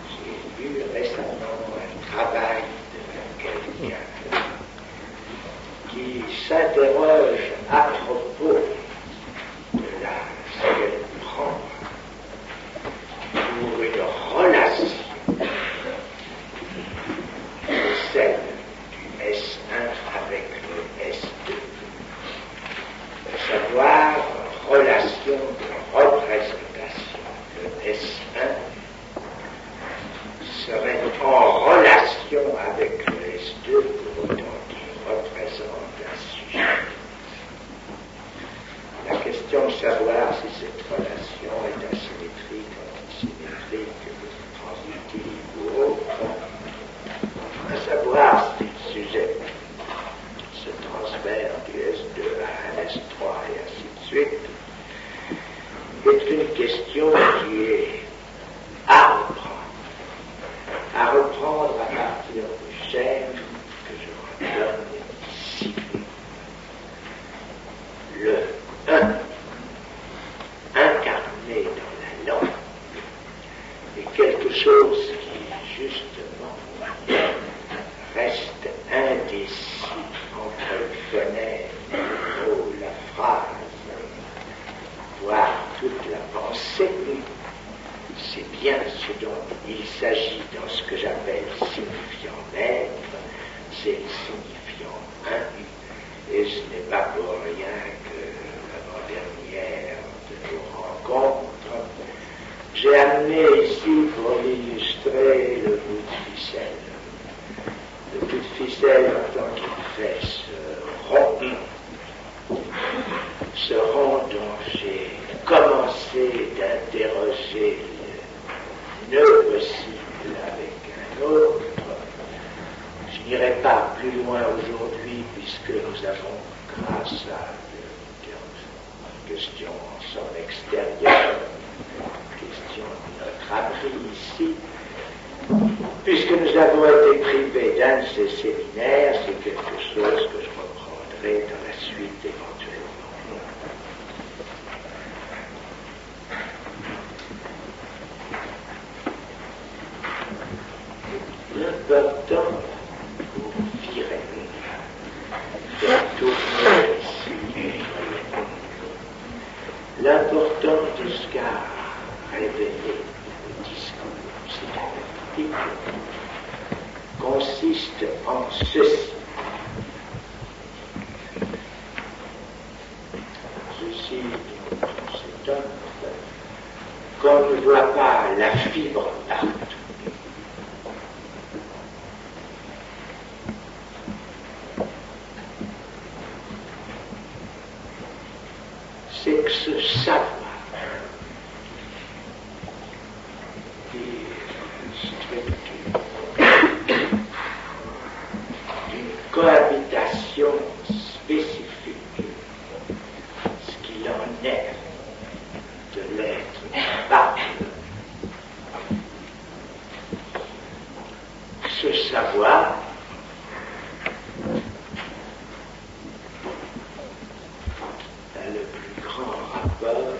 J'ai lu récemment un travail de quelqu'un qui s'interroge à propos de ce qu'elle prend pour une relation, c'est celle du S1 avec le S2, à savoir relation de représentation. Le S1 serait en relation avec le S2 pour autant qu'il représente un sujet. La question de savoir si cette relation est asymétrique, antisymétrique, transitive ou autre, à savoir si le sujet se transfère du S2 à un S3 et ainsi de suite, est une question qui est à reprendre à partir du schème que je redonne ici. Le 1 incarné dans la langue est quelque chose qui, justement, reste indécis entre le phonème, le mot, la phrase, voire toute la pensée. C'est bien ce dont il s'agit dans ce que j'appelle signifiant maître, c'est le signifiant un, et ce n'est pas pour rien que l'avant-dernière de nos rencontres, j'ai amené ici pour illustrer le bout de ficelle. Le bout de ficelle en tant qu'il fait ce rond dont j'ai commencé d'interroger le nœud possible avec un autre. Je n'irai pas plus loin aujourd'hui puisque nous avons, grâce à une question en somme extérieure, question de notre abri ici, puisque nous avons été privés d'un de ces séminaires, c'est quelque chose que je reprendrai dans la suite éventuellement. L'important pour virer, faire tourner ici, l'important de ce qu'a révélé le discours psychanalytique consiste en ceci. Ceci, c'est un, qu'on ne voit pas la fibre partout. C'est que ce savoir qui cohabitation spécifique, ce qu'il en est de l'être parle. Ce savoir a le plus grand rapport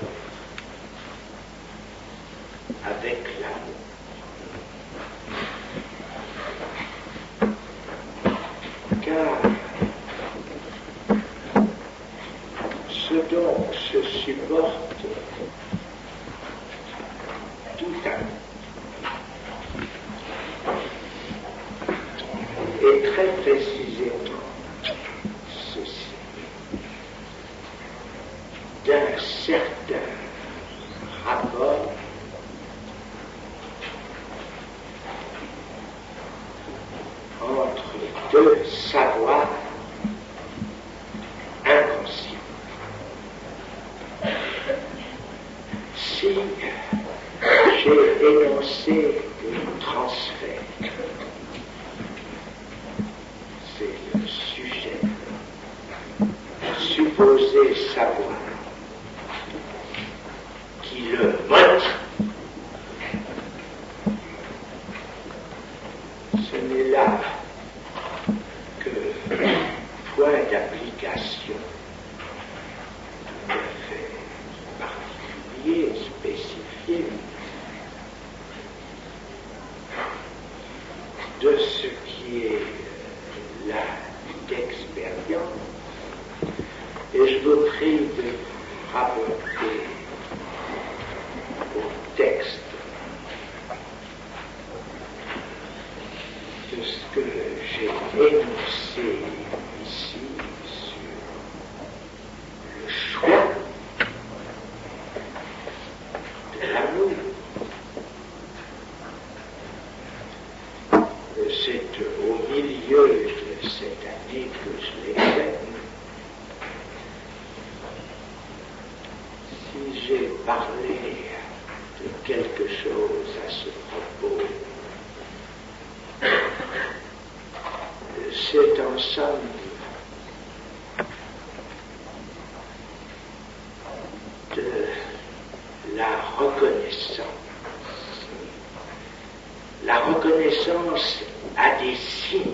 avec l'amour. Car ce dont se supporte tout amour est très précisément ceci, d'un certain rapport entre deux savoirs inconscients. Si j'ai énoncé le transfert, c'est le sujet, supposé savoir, qui le montre, ce n'est là que point d'application tout à fait particulier, spécifié, de ce qui est là d'expérience. Et je vous prie de rapporter au texte de ce que j'ai énoncé ici sur le choix de l'amour. C'est au milieu de cette année que je l'ai fait. Si j'ai parlé de quelque chose à ce propos, c'est en somme de la reconnaissance. La reconnaissance a des signes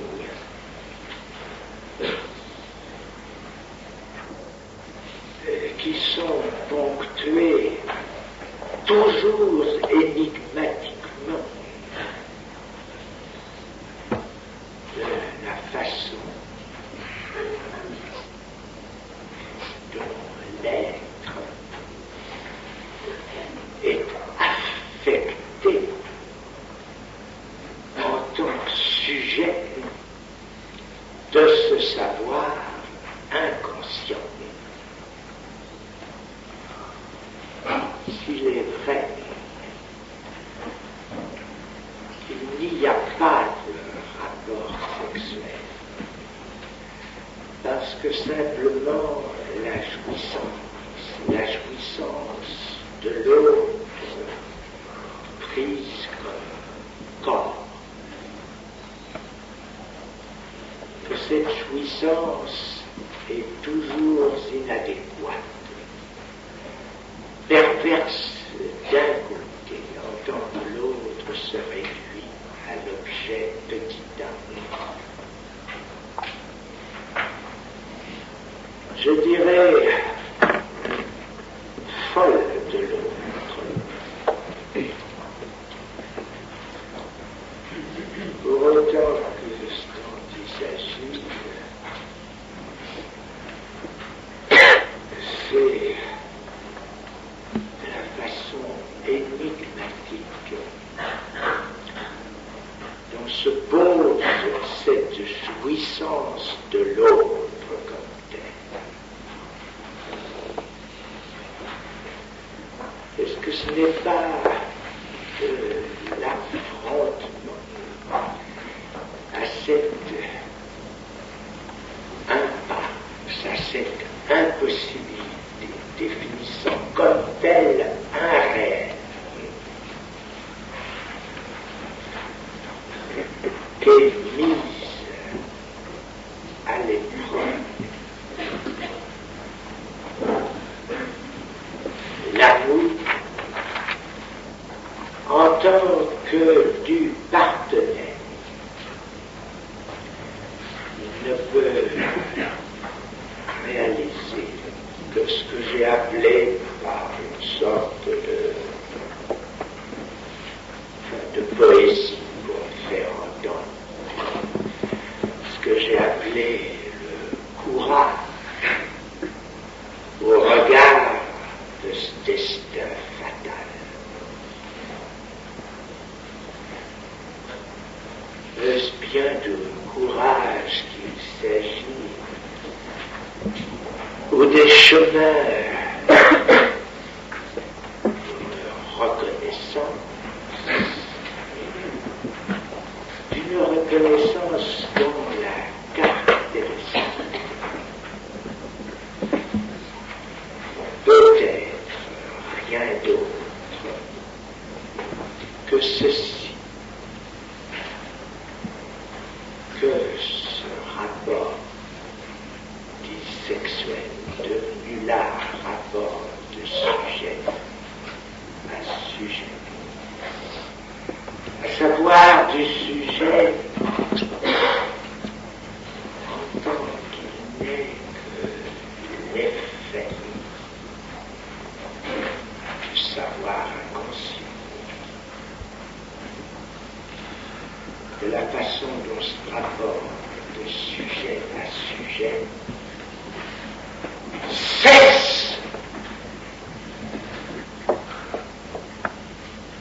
qui sont ponctués toujours énigmatiquement de la façon dont l'être est affecté en tant que sujet de ce savoir inconscient. S'il est vrai qu'il n'y a pas de rapport sexuel, parce que simplement la jouissance de l'autre prise comme corps, que cette jouissance est toujours inadéquate, perverse d'un côté, en tant que l'autre se réduit à l'objet petit amour. Je dirais folle de l'autre. Pour autant que ce dont il s'agit, c'est de la façon énigmatique dont se pose cette jouissance de l'autre comme telle. Est-ce que ce n'est pas de l'affrontement à cette impasse, à cette impossibilité, définissant comme tel un rêve, qu'est mise que du partenaire. Il ne peut réaliser que ce que j'ai appelé par une sorte de poésie pour me faire entendre, ce que j'ai appelé le courage au regard de ce destin fatal. Est-ce bien de courage qu'il s'agit, ou des chemins d'une reconnaissance, dont la caractéristique peut être rien d'autre que ceci, que ce rapport dit sexuel devenu là rapport de sujet à sujet, à savoir du sujet en tant qu'il n'est que l'effet du savoir inconscient, de la façon dont ce rapport de sujet à sujet cesse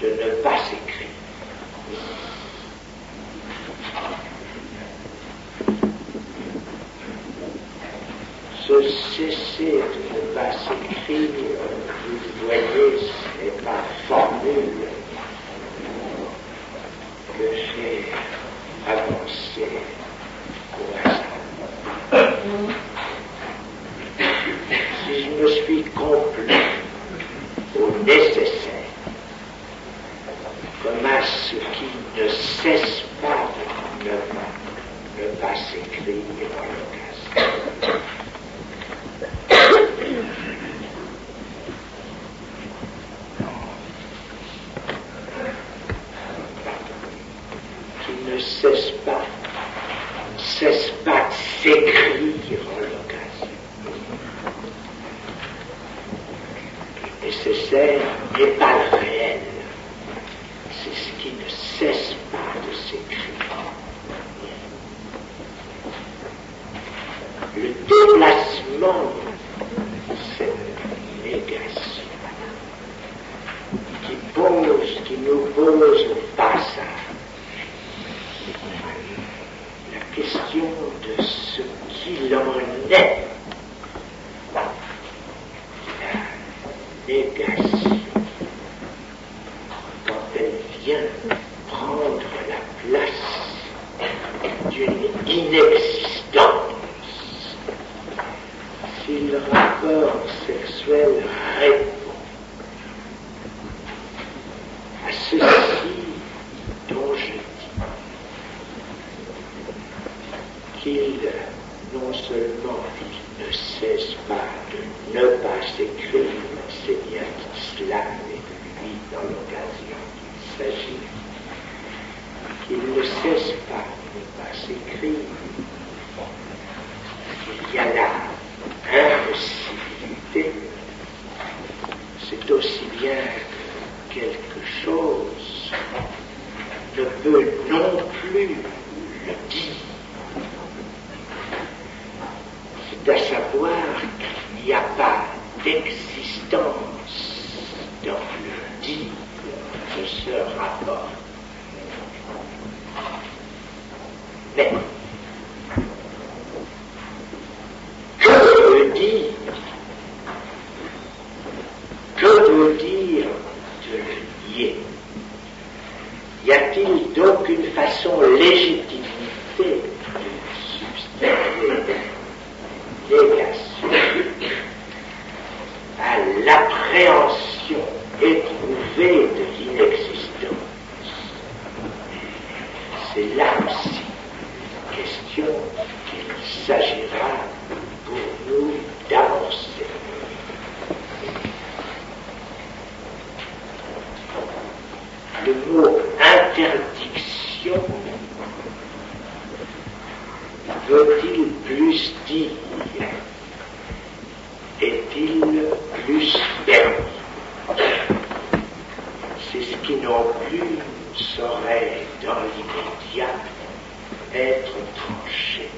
de ne pas s'écrire. Ce cesser de ne pas s'écrire, vous voyez, ce n'est pas formule que j'ai avancée au hasard. Si je me suis complu au nécessaire, comme à ce qui ne cesse pas de ne pas s'écrire en l'occasion. Qui ne cesse pas de s'écrire en l'occasion. Le nécessaire n'est pas le réel, c'est ce qui ne cesse pas de s'écrire. Le déplacement, c'est une négation qui nous pose au passage la question de ce qu'il en est. La négation, quand elle vient prendre la place d'une inexistence, si le rapport sexuel répond à ceci dont je dis qu'il non seulement il ne cesse pas de ne pas s'écrire, c'est bien cela avec lui dans l'occasion qu'il s'agit, qu'il ne cesse pas de ne pas s'écrire, il y a là impossibilité, c'est aussi bien que quelque chose ne peut non plus le dire. C'est à savoir qu'il n'y a pas d'existence dans le dire de ce rapport. Mais que veut dire de le nier? Y a-t-il donc une façon légitimité de substituer négation à l'appréhension éprouvée de l'inexistence? C'est là aussi une question qu'il s'agira pour nous d'avancer. Le mot interdiction veut-il plus dire? Est-il plus permis? C'est ce qui non plus saurait dans l'immédiat être tranché.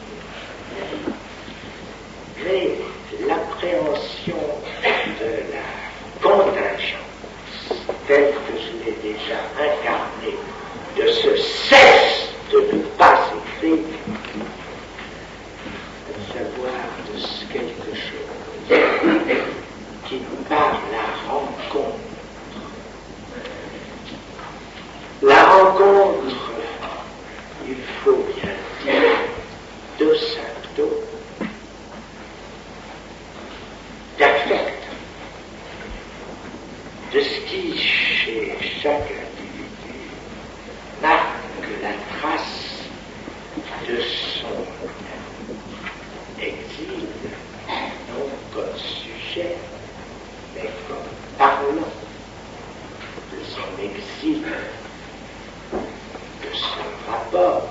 Mais l'appréhension de la contingence, telle que je l'ai déjà incarnée, de ce cesse de ne pas écrire, à savoir de ce quelque chose qui par la rencontre. La rencontre, il faut bien dire, de symptômes, d'affect, de ce qui, chez chaque individu, marque la trace de son exil, non comme sujet, mais comme parlant de son exil, de son rapport.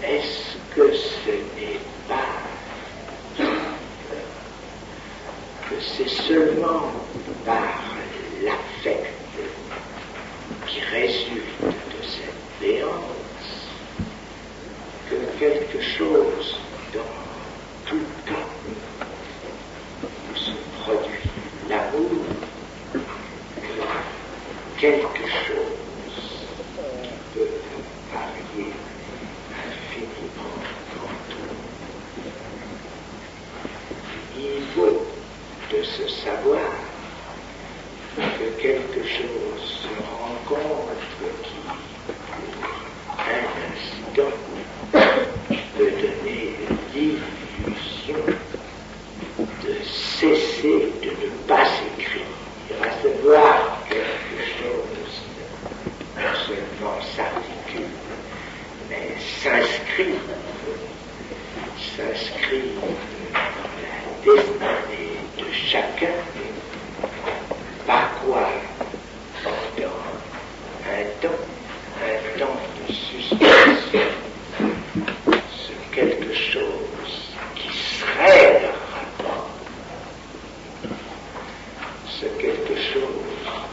Est-ce que ce n'est pas que c'est seulement par l'affect qui résulte de cette béance que quelque chose dans tout cas où se produit l'amour, que quelque chose qui peut varier infiniment tantôt. Il faut de ce savoir que quelque chose se rencontre qui, pour un instant, peut donner l'illusion de cesser de ne pas s'écrire, à savoir quelque chose non seulement s'articule, mais s'inscrit dans la destinée de chacun, par quoi, pendant un temps de suspension, ce quelque chose qui serait leur rapport, ce quelque chose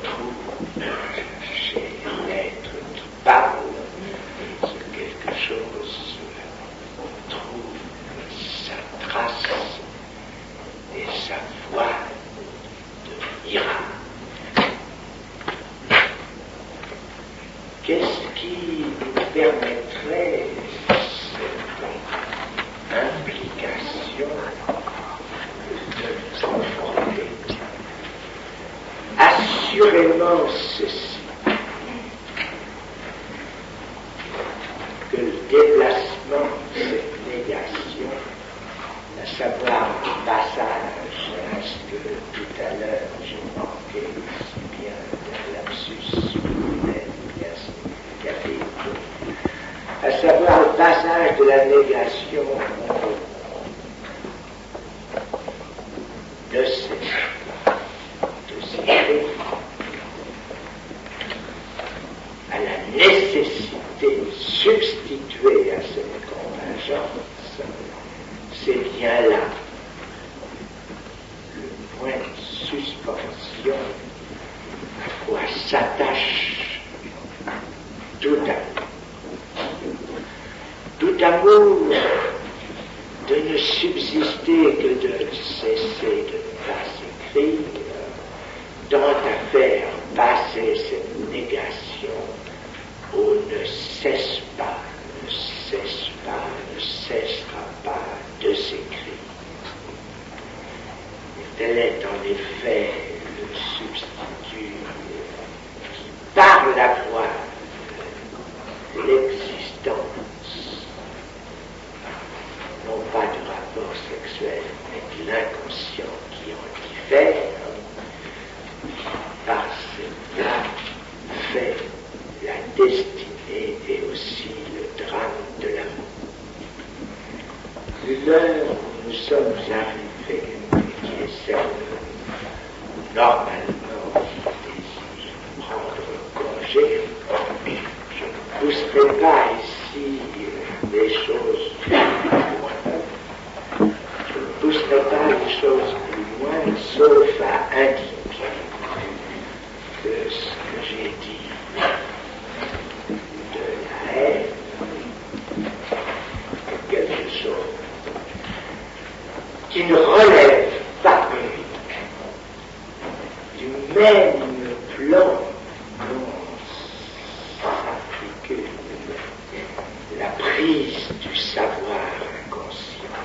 trouve chez l'être qui parle, ce quelque chose trouve sa trace et sa voix de miracle. Qu'est-ce qui nous permettrait cette implication de nous confronter? Assurément ceci, que le déplacement de cette négation, à savoir le passage à ce que tout à l'heure j'ai manqué si bien d'un lapsus bien significatif, à savoir le passage de la négation de ces à la nécessité substituée à cette contingence, c'est bien là le point de suspension à quoi s'attache tout amour. Tout amour de ne subsister que de cesser de ne pas s'écrire, tant à faire passer cette négation au ne cesse pas, ne cesse pas, ne cessera pas de s'écrire. Et tel est en effet le substitut qui, par la voie de l'existence, non pas du rapport sexuel, mais de l'inconscient qui en diffère, par cette voie fait la destinée et aussi le drame de l'amour. L'heure où nous sommes arrivés, qui est celle où normalement pousserai pas ici les choses plus loin. Je ne pousserai pas les choses plus loin, sauf à indiquer que ce que j'ai dit de la haine est quelque chose qui ne relève pas du même plan dont s'articule la prise du savoir inconscient,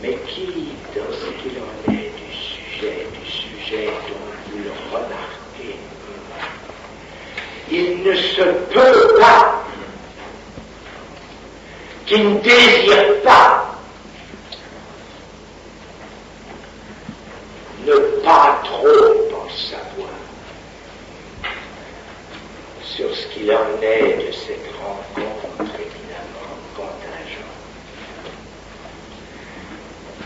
mais qui, dans ce qu'il en est du sujet dont vous le remarquez, il ne se peut pas, qui ne désire pas ne pas trop en savoir sur ce qu'il en est de cette rencontre éminemment contingente.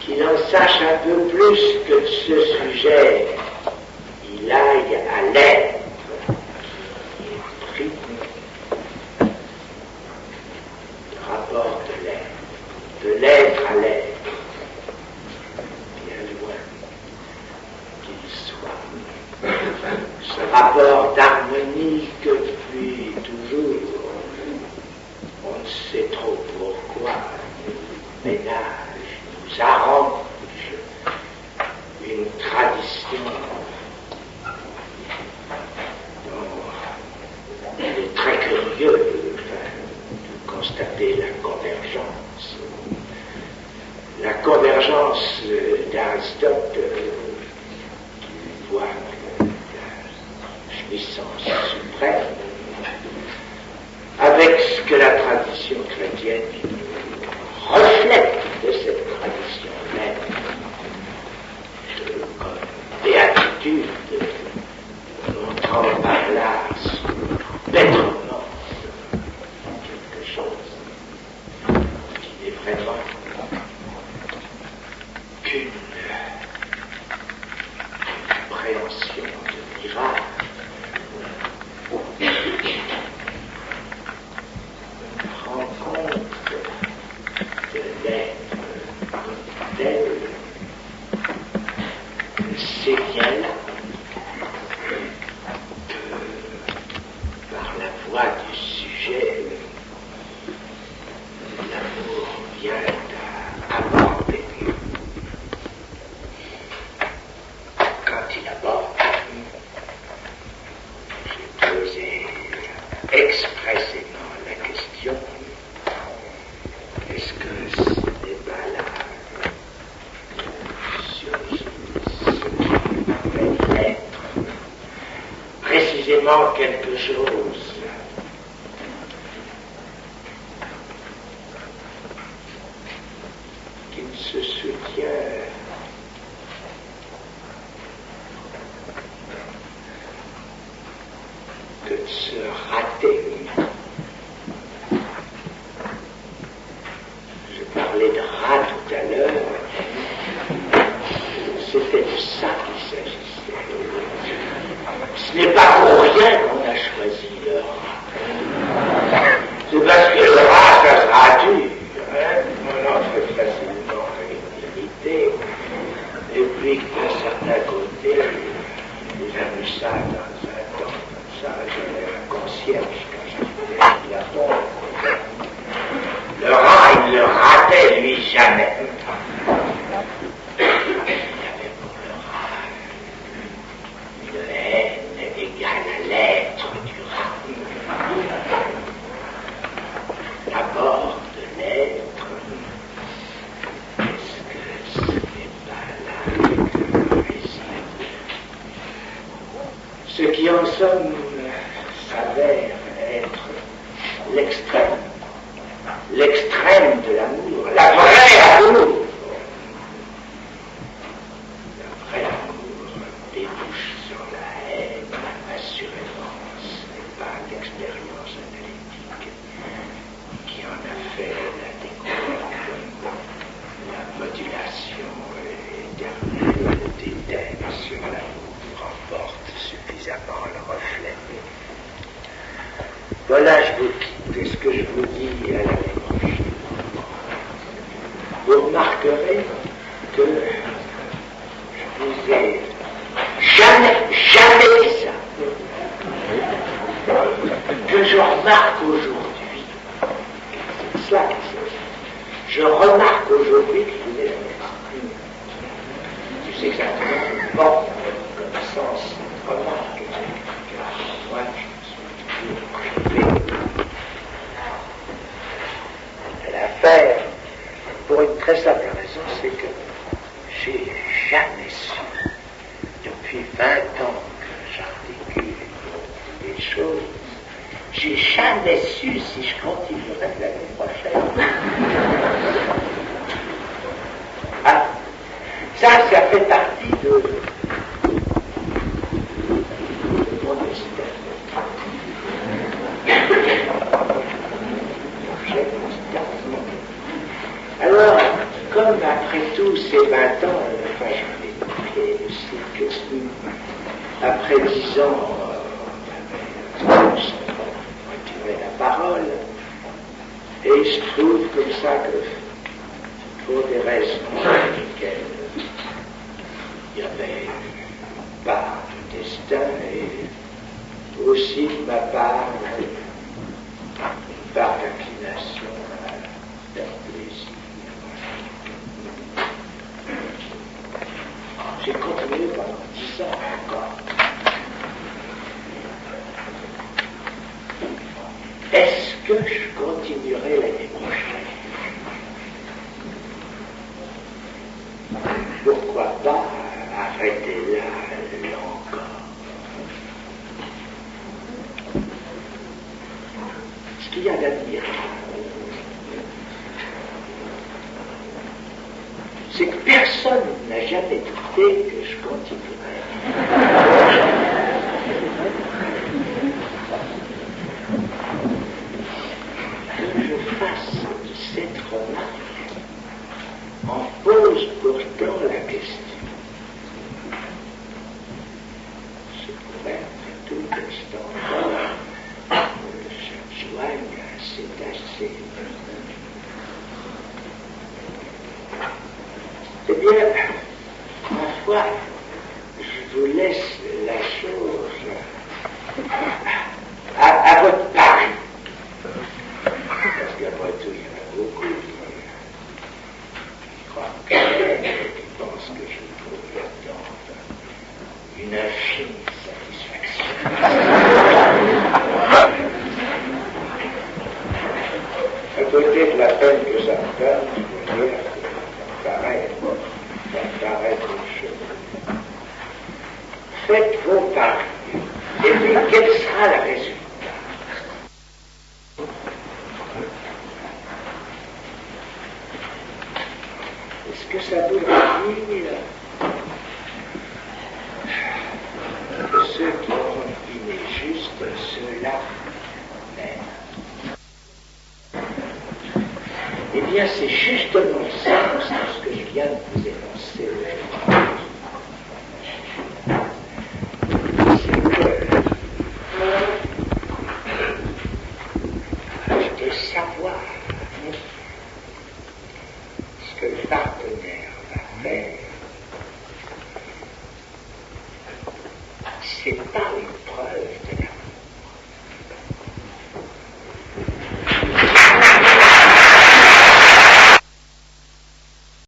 Qu'il en sache un peu plus que de ce sujet, il aille à l'être qui est pris, le rapport de l'être à l'être, bien loin qu'il soit. Ce rapport d'harmonie que depuis toujours, on ne sait trop pourquoi, nous ménage, nous arrange une tradition dont il est très curieux de constater la convergence. La convergence d'Aristote qui voit jouissance suprême, avec ce que la tradition chrétienne reflète de cette tradition même, comme béatitude, montrant par là bêtement quelque chose qui n'est vraiment qu'une appréhension de miracle. Rencontre de l'être tel, c'est bien là que, par la voie du sujet, l'amour vient à aborder. Quand il aborde, j'ai posé expressément la question: est-ce que ce n'est pas là sur ce qui appelle l'être précisément quelque chose qui ne se soutient que de se rater. Je parlais de rat tout à l'heure, c'était de ça qu'il s'agissait. Ce n'est pas pour rien qu'on a choisi le rat. C'est parce que le rat, ça sera dur. On en fait facilement irrité. Et puis que d'un certain côté, j'ai vu ça dans un temps comme ça, j'avais un concierge quand j'étais à la pompe. Le rat, il ne le ratait lui jamais. Il y avait pour le rat une haine égale à l'être du rat. D'abord de l'être, est-ce que ce n'est pas là que réside ce qui en somme s'avère être l'extrême de l'amour, la vraie amour. Le vrai amour débouche sur la haine, assurément, ce n'est pas l'expérience analytique qui en a fait la découverte, la modulation éternelle des thèmes sur l'amour remporte suffisamment le reflet. Voilà, je vous quitte. Est-ce que je vous dis à l'année prochaine? Vous remarquerez que je vous ai jamais dit ça. Que je remarque aujourd'hui, c'est cela que c'est. Je remarque aujourd'hui que vous êtes tu sais exactement bon, comme sens, remarque. Moi, je me suis toujours privé. L'affaire, pour une très simple raison, c'est que j'ai jamais su, depuis 20 ans que j'articule des choses, j'ai jamais su si je continuerai l'année prochaine. Ah, ça fait partie de mon destin. Alors, comme après tous ces 20 ans, enfin j'en ai parlé aussi que après 10 ans, retiré la parole, et il se trouve comme ça que pour des raisons lesquelles il y avait part du destin et aussi de ma part une part d'inclination d'un plaisir. J'ai continué pendant 10 ans encore. Est-ce que je continuerai l'année prochaine? Pourquoi pas arrêter là encore? Ce qu'il y a d'admirable, c'est que personne n'a jamais douté que je continuerai. Que je fasse cette remarque en pose pourtant la question. Je pourrais après tout instant je joigne à cet assez. Eh bien, ma foi, je vous laisse la chose à votre pari. Parce qu'après tout, il y en a beaucoup qui croient qui pensent que je trouve là-dedans une infinie satisfaction. À côté de la peine que ça me donne, je veux dire que ça paraît quelque chose. Faites vos paris. Et puis, quel sera le résultat? Est-ce que ça voudrait dire que ceux qui ont deviné juste ceux-là même? Eh bien, c'est justement le sens de ce que je viens de vous énoncer aujourd'hui. C'est que savoir ce que le partenaire